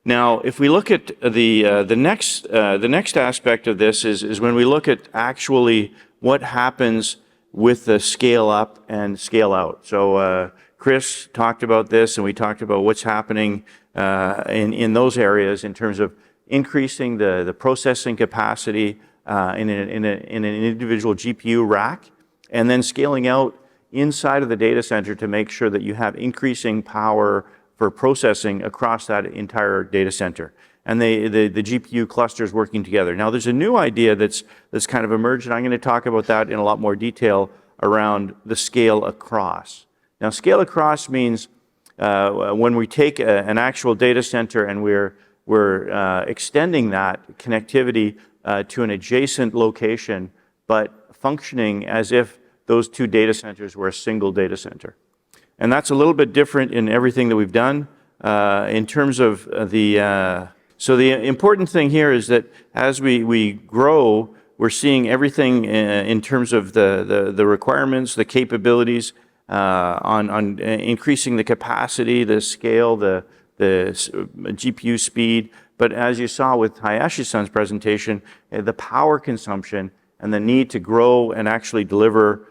Now, if we look at the next aspect of this is when we look at actually what happens with the scale up and scale out. So Chris talked about this, and we talked about what's happening in those areas in terms of increasing the processing capacity in an individual GPU rack, and then scaling out inside of the data center to make sure that you have increasing power for processing across that entire data center. And the GPU clusters working together. Now, there's a new idea that's kind of emerged, and I'm going to talk about that in a lot more detail around the scale across. Now, scale across means when we take an actual data center and we're extending that connectivity to an adjacent location, but functioning as if those two data centers were a single data center. And that's a little bit different in everything that we've done in terms of so the important thing here is that as we grow, we're seeing everything in terms of the requirements, the capabilities on increasing the capacity, the scale, the GPU speed. But as you saw with Hayashi-san's presentation, the power consumption and the need to grow and actually deliver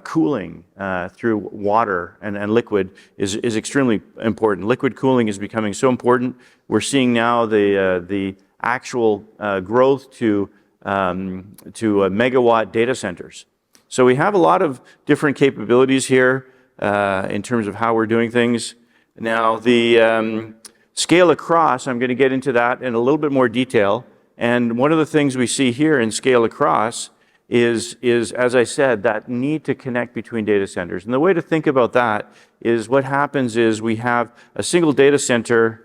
cooling through water and liquid is extremely important. Liquid cooling is becoming so important. We're seeing now the actual growth to megawatt data centers. So we have a lot of different capabilities here in terms of how we're doing things. Now the scale across, I'm going to get into that in a little bit more detail. And one of the things we see here in scale across is, as I said, that need to connect between data centers. And the way to think about that is what happens is we have a single data center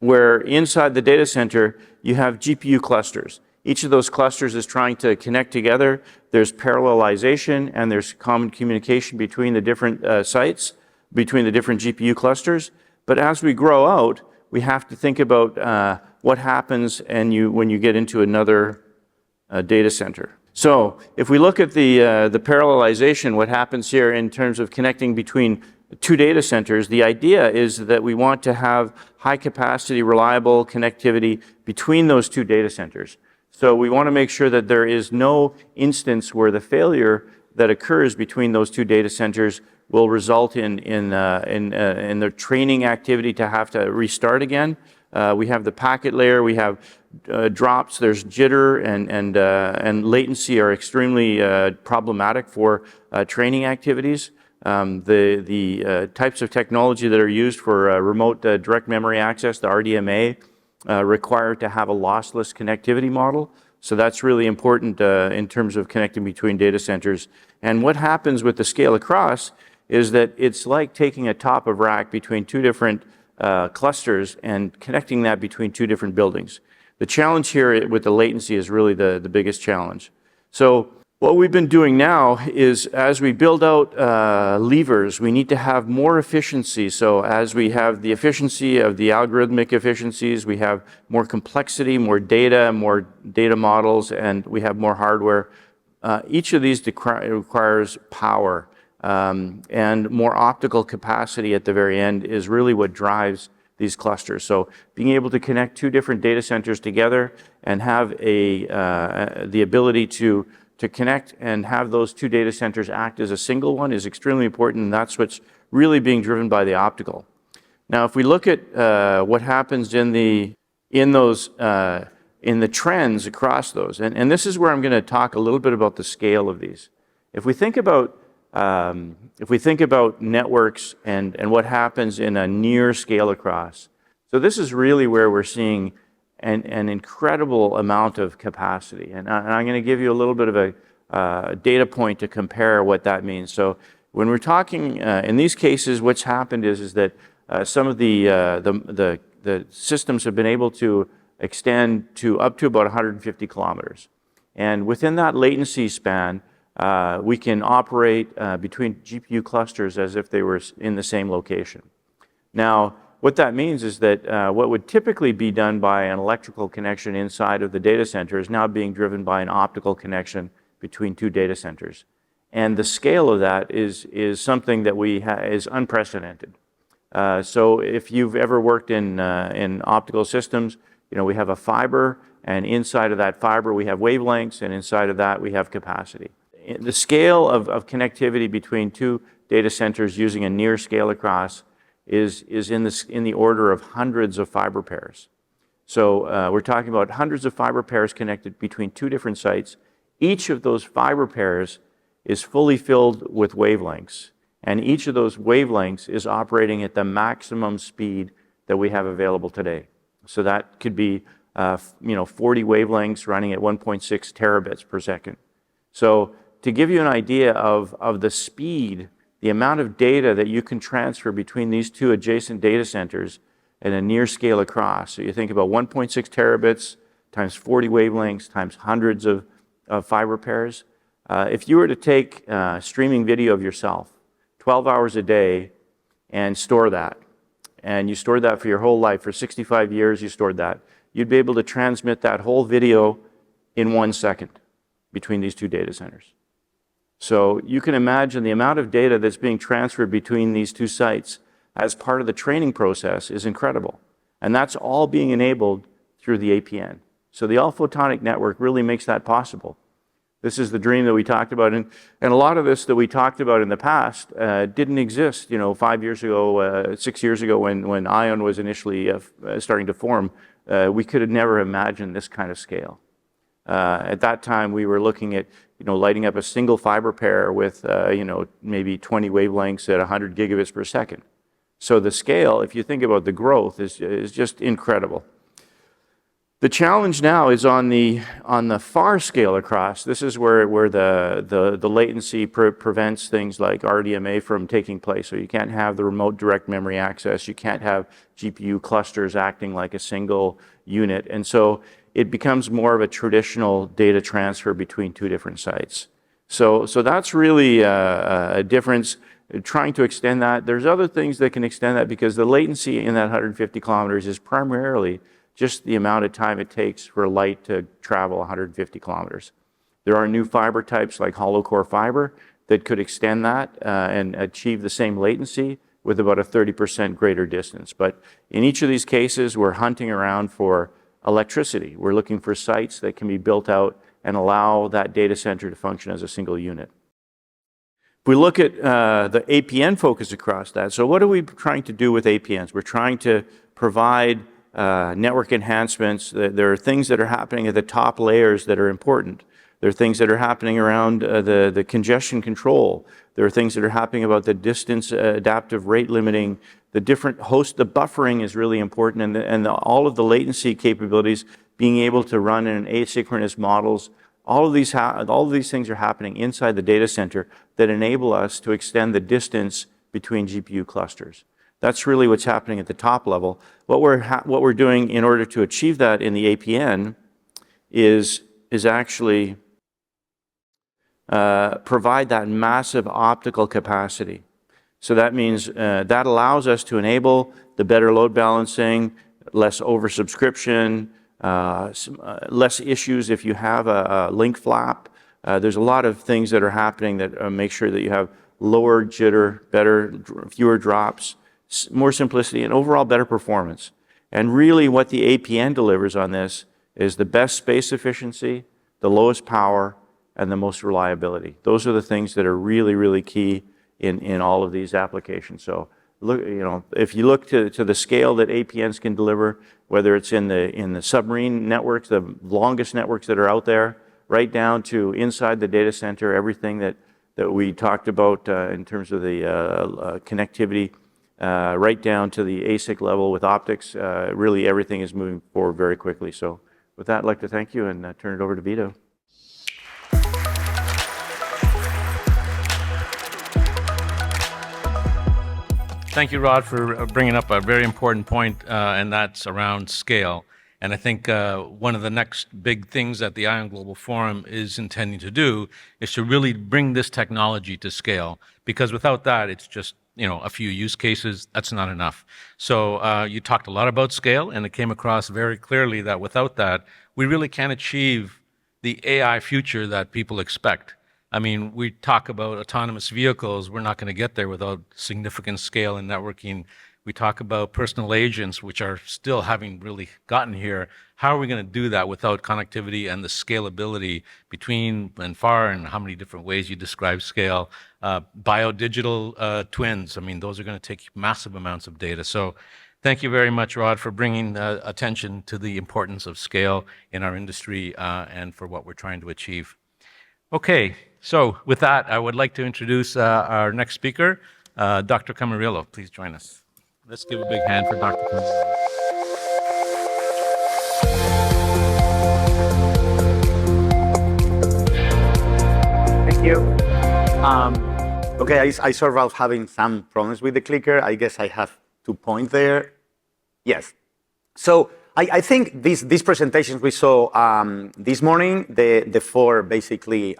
where inside the data center you have GPU clusters. Each of those clusters is trying to connect together. There's parallelization and there's common communication between the different sites, between the different GPU clusters. But as we grow out, we have to think about what happens when you get into another data center. So if we look at the parallelization, what happens here in terms of connecting between two data centers, the idea is that we want to have high capacity, reliable connectivity between those two data centers. So we want to make sure that there is no instance where the failure that occurs between those two data centers will result in the training activity to have to restart again. We have the packet layer, we have drops, there's jitter and latency are extremely problematic for training activities. The types of technology that are used for remote direct memory access, the RDMA, require to have a lossless connectivity model. So that's really important in terms of connecting between data centers. And what happens with the scale across is that it's like taking a top of rack between two different clusters and connecting that between two different buildings. The challenge here with the latency is really the biggest challenge. So what we've been doing now is as we build out levers, we need to have more efficiency. So as we have the efficiency of the algorithmic efficiencies, we have more complexity, more data models, and we have more hardware. Each of these requires power. And more optical capacity at the very end is really what drives these clusters. So being able to connect two different data centers together and have the ability to connect and have those two data centers act as a single one is extremely important, and that's what's really being driven by the optical. Now, if we look at what happens in the trends across those, and this is where I'm going to talk a little bit about the scale of these. If we think about networks and what happens in a near scale across, so this is really where we're seeing an incredible amount of capacity. And I'm going to give you a little bit of a data point to compare what that means. So When we're talking, in these cases, what's happened is that some of the systems have been able to extend to up to about 150 kilometers. And within that latency span, we can operate between GPU clusters as if they were in the same location. Now, what that means is that what would typically be done by an electrical connection inside of the data center is now being driven by an optical connection between two data centers. And the scale of that is something that is unprecedented. So if you've ever worked in optical systems, you know, we have a fiber, and inside of that fiber we have wavelengths, and inside of that we have capacity. The scale of connectivity between two data centers using a near scale across is in the order of hundreds of fiber pairs. So we're talking about hundreds of fiber pairs connected between two different sites. Each of those fiber pairs is fully filled with wavelengths, and each of those wavelengths is operating at the maximum speed that we have available today. So that could be 40 wavelengths running at 1.6 terabits per second. So to give you an idea of the speed, the amount of data that you can transfer between these two adjacent data centers at a near scale across. So you think about 1.6 terabits times 40 wavelengths times hundreds of fiber pairs. If you were to take streaming video of yourself 12 hours a day and store that, and you stored that for your whole life, for 65 years you stored that, you'd be able to transmit that whole video in 1 second between these two data centers. So you can imagine the amount of data that's being transferred between these two sites as part of the training process is incredible. And that's all being enabled through the APN. So the all-photonic network really makes that possible. This is the dream that we talked about, and a lot of this that we talked about in the past didn't exist, 5 years ago, 6 years ago when IOWN was initially starting to form. We could have never imagined this kind of scale. At that time, we were looking at lighting up a single fiber pair with maybe 20 wavelengths at 100 gigabits per second. So the scale, if you think about the growth, is just incredible. The challenge now is on the far scale across. This is where the latency prevents things like RDMA from taking place. So you can't have the remote direct memory access. You can't have GPU clusters acting like a single unit. And so it becomes more of a traditional data transfer between two different sites. So that's really a difference. Trying to extend that. There's other things that can extend that because the latency in that 150 kilometers is primarily just the amount of time it takes for light to travel 150 kilometers. There are new fiber types like hollow core fiber that could extend that and achieve the same latency with about a 30% greater distance. But in each of these cases, we're hunting around for electricity. We're looking for sites that can be built out and allow that data center to function as a single unit. If we look at the APN focus across that, so what are we trying to do with APNs? We're trying to provide network enhancements. There are things that are happening at the top layers that are important. There are things that are happening around the congestion control. There are things that are happening about the distance adaptive rate limiting. The different host, the buffering is really important, and all of the latency capabilities being able to run in asynchronous models. All of these things are happening inside the data center that enable us to extend the distance between GPU clusters. That's really what's happening at the top level. What we're doing in order to achieve that in the APN is actually provide that massive optical capacity. So that means that allows us to enable the better load balancing, less oversubscription, less issues if you have a link flap. There's a lot of things that are happening that make sure that you have lower jitter, fewer drops, more simplicity, and overall better performance. And really what the APN delivers on this is the best space efficiency, the lowest power, and the most reliability. Those are the things that are really, really key in all of these applications. So look, if you look to the scale that APNs can deliver, whether it's in the submarine networks, the longest networks that are out there, right down to inside the data center, everything that we talked about in terms of the connectivity, right down to the ASIC level with optics, really everything is moving forward very quickly. So with that, I'd like to thank you and turn it over to Vito. Thank you, Rod, for bringing up a very important point, and that's around scale. And I think one of the next big things that the IOWN Global Forum is intending to do is to really bring this technology to scale, because without that, it's just a few use cases. That's not enough. So you talked a lot about scale, and it came across very clearly that without that, we really can't achieve the AI future that people expect. I mean, we talk about autonomous vehicles. We're not going to get there without significant scale and networking. We talk about personal agents, which are still haven't really gotten here. How are we going to do that without connectivity and the scalability between and far, and how many different ways you describe scale? Biodigital twins, I mean, those are going to take massive amounts of data. So thank you very much, Rod, for bringing attention to the importance of scale in our industry and for what we're trying to achieve. Okay, so with that, I would like to introduce our next speaker, Dr. Camarillo. Please join us. Let's give a big hand for Dr. Camarillo. Thank you. Okay, I saw Ralph having some problems with the clicker. I guess I have to point there. Yes. So I think these presentations we saw this morning, the four basically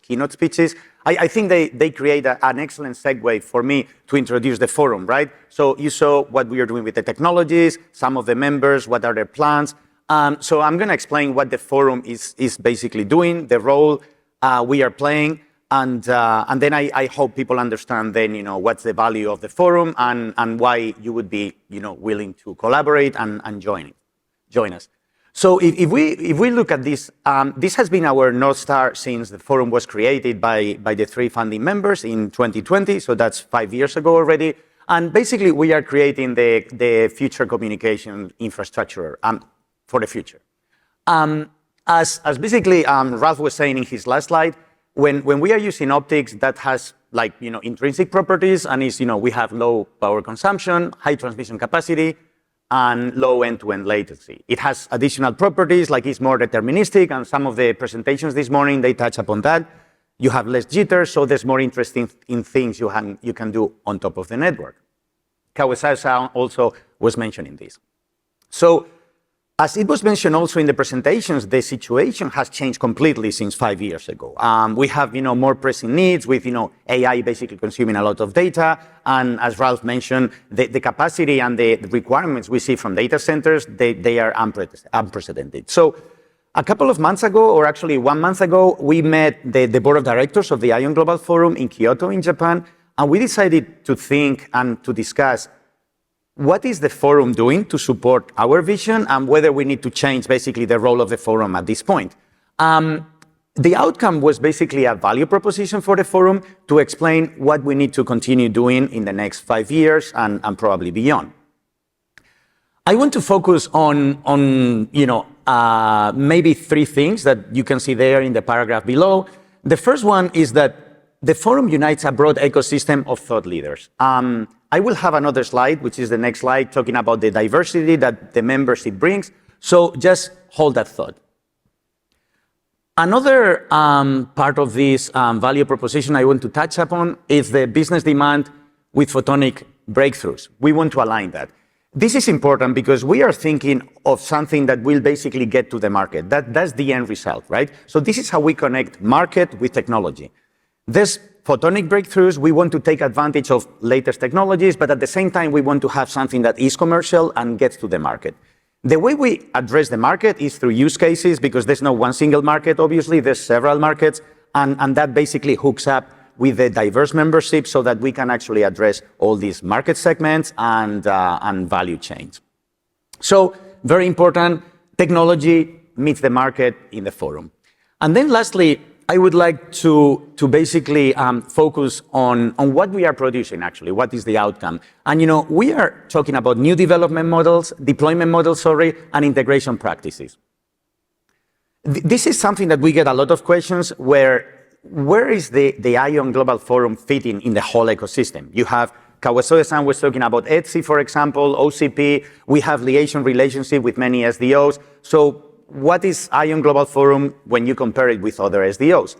keynote speeches, I think they create an excellent segue for me to introduce the forum, right? So you saw what we are doing with the technologies, some of the members, what are their plans. So I'm going to explain what the forum is basically doing, the role we are playing, and then I hope people understand then, what's the value of the forum and why you would be, willing to collaborate and join us. So if we look at this, this has been our North Star since the forum was created by the three founding members in 2020. So that's 5 years ago already. And basically, we are creating the future communication infrastructure for the future. As basically Ralph was saying in his last slide, when we are using optics that has intrinsic properties and is we have low power consumption, high transmission capacity, and low end-to-end latency. It has additional properties, like it's more deterministic, and some of the presentations this morning, they touch upon that. You have less jitter, so there's more interesting things you can do on top of the network. Kawasaki also was mentioning this. So, as it was mentioned also in the presentations, the situation has changed completely since 5 years ago. We have more pressing needs with AI basically consuming a lot of data, and as Ralph mentioned, the capacity and the requirements we see from data centers, they are unprecedented. So a couple of months ago, or actually 1 month ago, we met the board of directors of the IOWN Global Forum in Kyoto in Japan, and we decided to think and to discuss what is the forum doing to support our vision and whether we need to change basically the role of the forum at this point. The outcome was basically a value proposition for the forum to explain what we need to continue doing in the next 5 years and probably beyond. I want to focus on maybe 3 things that you can see there in the paragraph below. The first one is that the forum unites a broad ecosystem of thought leaders. I will have another slide, which is the next slide, talking about the diversity that the membership brings. So just hold that thought. Another part of this value proposition I want to touch upon is the business demand with photonic breakthroughs. We want to align that. This is important because we are thinking of something that will basically get to the market. That's the end result, right? So this is how we connect market with technology. This photonic breakthroughs, we want to take advantage of latest technologies, but at the same time, we want to have something that is commercial and gets to the market. The way we address the market is through use cases, because there's no one single market, obviously, there's several markets, and that basically hooks up with the diverse membership so that we can actually address all these market segments and value chains. So, very important, technology meets the market in the forum. And then lastly, I would like to basically focus on what we are producing, actually, what is the outcome. And, we are talking about new development models, deployment models, and integration practices. This is something that we get a lot of questions where is the IOWN Global Forum fitting in the whole ecosystem? You have Kawasoe-san was talking about ETSI, for example, OCP. We have liaison relationship with many SDOs. So what is IOWN Global Forum when you compare it with other SDOs?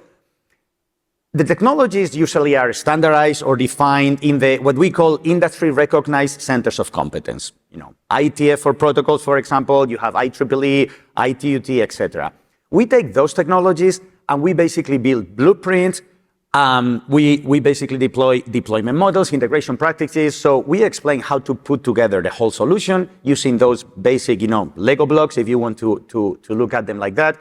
the technologies usually are standardized or defined in the what we call industry recognized centers of competence. You know, IETF for protocols, for example, you have IEEE, ITUT, etc. We take those technologies and we basically build blueprints. We basically deploy deployment models, integration practices. So we explain how to put together the whole solution using those basic, Lego blocks, if you want to look at them like that,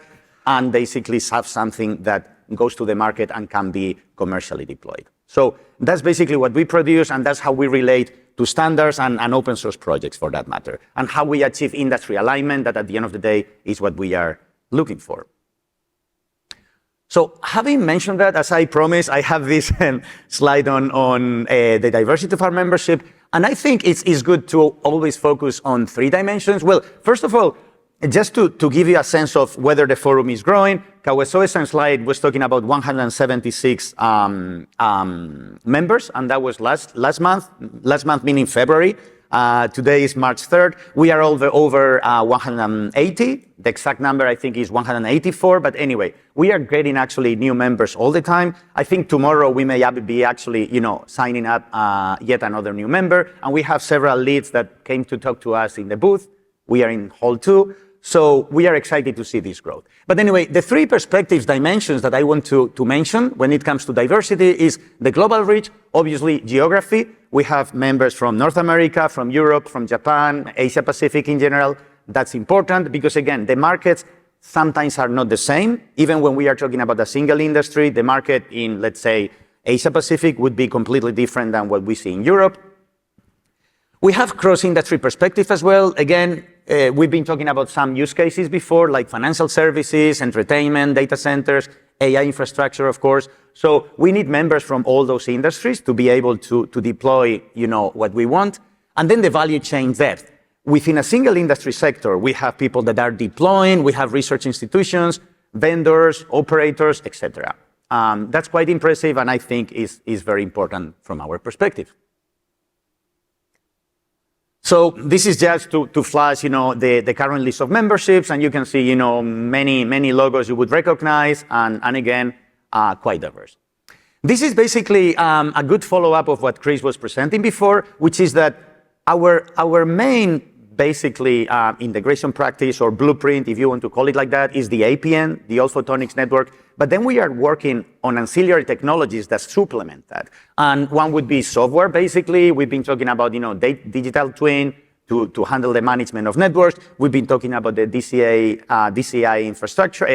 and basically have something that goes to the market and can be commercially deployed. So that's basically what we produce, and that's how we relate to standards and open source projects for that matter, and how we achieve industry alignment that at the end of the day is what we are looking for. So having mentioned that, as I promised, I have this slide on the diversity of our membership, and I think it's good to always focus on 3 dimensions. Well, first of all, just to give you a sense of whether the forum is growing, Kawesoe-san's slide was talking about 176 members, and that was last month meaning February. Today is March 3rd. We are over 180. The exact number, I think, is 184. But anyway, we are getting actually new members all the time. I think tomorrow we may be actually, signing up yet another new member. And we have several leads that came to talk to us in the booth. We are in hall 2. So we are excited to see this growth. But anyway, the 3 perspectives, dimensions that I want to mention when it comes to diversity is the global reach, obviously geography. We have members from North America, from Europe, from Japan, Asia Pacific in general. That's important because, again, the markets sometimes are not the same. Even when we are talking about a single industry, the market in, let's say, Asia Pacific would be completely different than what we see in Europe. We have cross-industry perspective as well. Again, we've been talking about some use cases before, like financial services, entertainment, data centers, AI infrastructure, of course. So we need members from all those industries to be able to deploy, what we want. And then the value chain depth. Within a single industry sector, we have people that are deploying, we have research institutions, vendors, operators, etc. That's quite impressive, and I think is very important from our perspective. So this is just to flash, the current list of memberships, and you can see, many logos you would recognize, and again, quite diverse. This is basically a good follow-up of what Chris was presenting before, which is that our main, basically, integration practice or blueprint, if you want to call it like that, is the APN, the all-photonics network. But then we are working on ancillary technologies that supplement that. And one would be software, basically. We've been talking about, digital twin to handle the management of networks. We've been talking about the DCI infrastructure,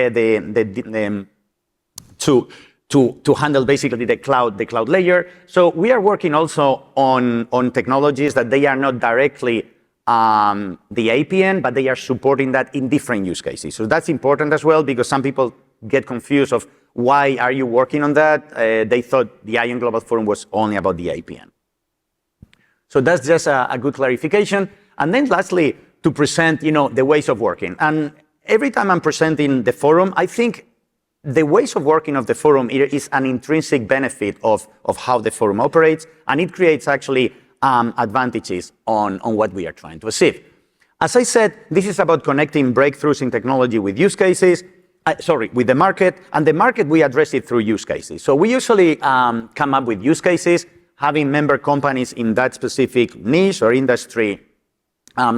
to handle basically the cloud layer. So we are working also on technologies that they are not directly the APN, but they are supporting that in different use cases. So that's important as well, because some people get confused of why are you working on that? They thought the IOWN Global Forum was only about the APN. So that's just a good clarification. And then lastly, to present, the ways of working. And every time I'm presenting the forum, I think the ways of working of the forum is an intrinsic benefit of how the forum operates, and it creates actually advantages on what we are trying to achieve. As I said, this is about connecting breakthroughs in technology with use cases, with the market, and the market, we address it through use cases. So we usually come up with use cases, having member companies in that specific niche or industry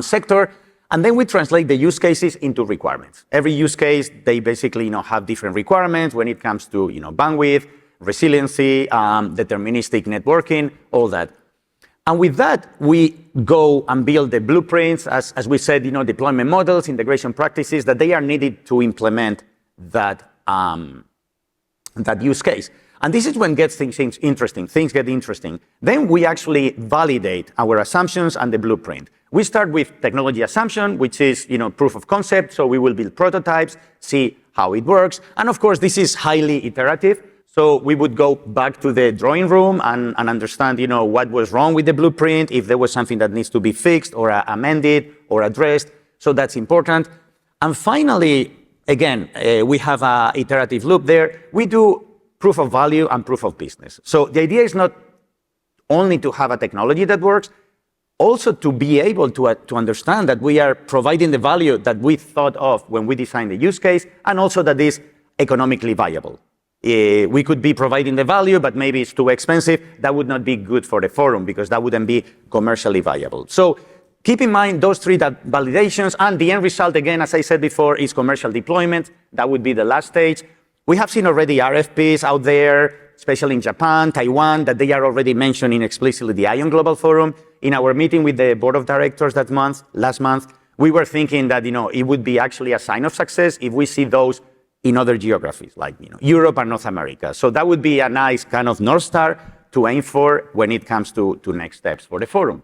sector, and then we translate the use cases into requirements. Every use case, they basically have different requirements when it comes to bandwidth, resiliency, deterministic networking, all that. And with that, we go and build the blueprints, as we said, deployment models, integration practices that they are needed to implement that use case. And this is when things get interesting. Then we actually validate our assumptions and the blueprint. We start with technology assumption, which is proof of concept. So we will build prototypes, see how it works. And of course, this is highly iterative. So we would go back to the drawing room and understand what was wrong with the blueprint, if there was something that needs to be fixed or amended or addressed. So that's important. And finally, again, we have an iterative loop there. We do proof of value and proof of business. So the idea is not only to have a technology that works, also to be able to understand that we are providing the value that we thought of when we designed the use case, and also that is economically viable. we could be providing the value, but maybe it's too expensive. That would not be good for the forum because that wouldn't be commercially viable. So keep in mind those three validations, and the end result, again, as I said before, is commercial deployment. That would be the last stage. We have seen already RFPs out there, especially in Japan, Taiwan, that they are already mentioning explicitly the IOWN Global Forum. In our meeting with the board of directors last month, we were thinking that it would be actually a sign of success if we see those in other geographies, like Europe and North America. So that would be a nice kind of North Star to aim for when it comes to next steps for the forum.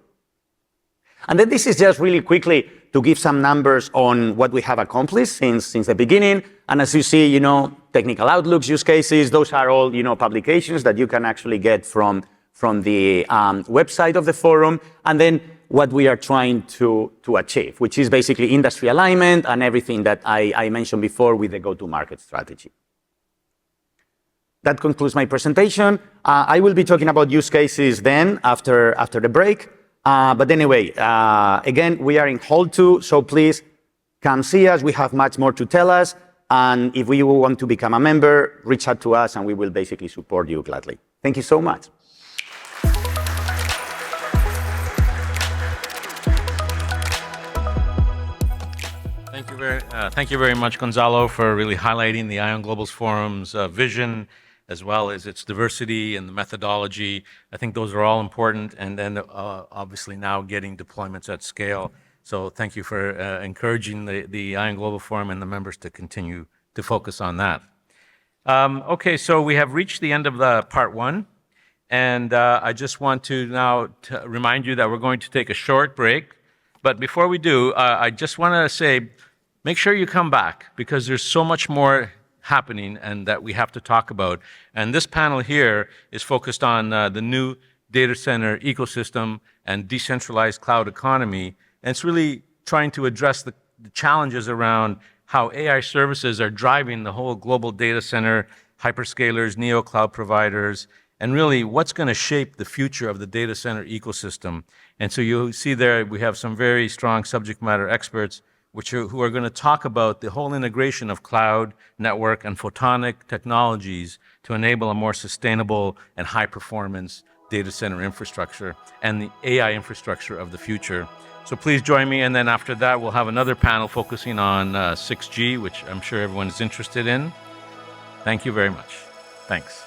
And then this is just really quickly to give some numbers on what we have accomplished since the beginning. And as you see, technical outlooks, use cases, those are all publications that you can actually get from the website of the forum. And then what we are trying to achieve, which is basically industry alignment and everything that I mentioned before with the go-to-market strategy. That concludes my presentation. I will be talking about use cases then after the break. But anyway, again, we are in Hall 2, so please come see us. We have much more to tell us. And if you want to become a member, reach out to us and we will basically support you gladly. Thank you so much. Thank you very much, Gonzalo, for really highlighting the IOWN Global Forum's vision, as well as its diversity and the methodology. I think those are all important, and then obviously now getting deployments at scale. So thank you for encouraging the IOWN Global Forum and the members to continue to focus on that. Okay, so we have reached the end of the part one, and I just want to now remind you that we're going to take a short break. But before we do, I just want to say, make sure you come back, because there's so much more happening and that we have to talk about. And this panel here is focused on the new data center ecosystem and decentralized cloud economy. And it's really trying to address the challenges around how AI services are driving the whole global data center, hyperscalers, neo cloud providers, and really what's going to shape the future of the data center ecosystem. And so you see there, we have some very strong subject matter experts who are going to talk about the whole integration of cloud, network, and photonic technologies to enable a more sustainable and high-performance data center infrastructure and the AI infrastructure of the future. So please join me, and then after that, we'll have another panel focusing on 6G, which I'm sure everyone is interested in. Thank you very much. Thanks.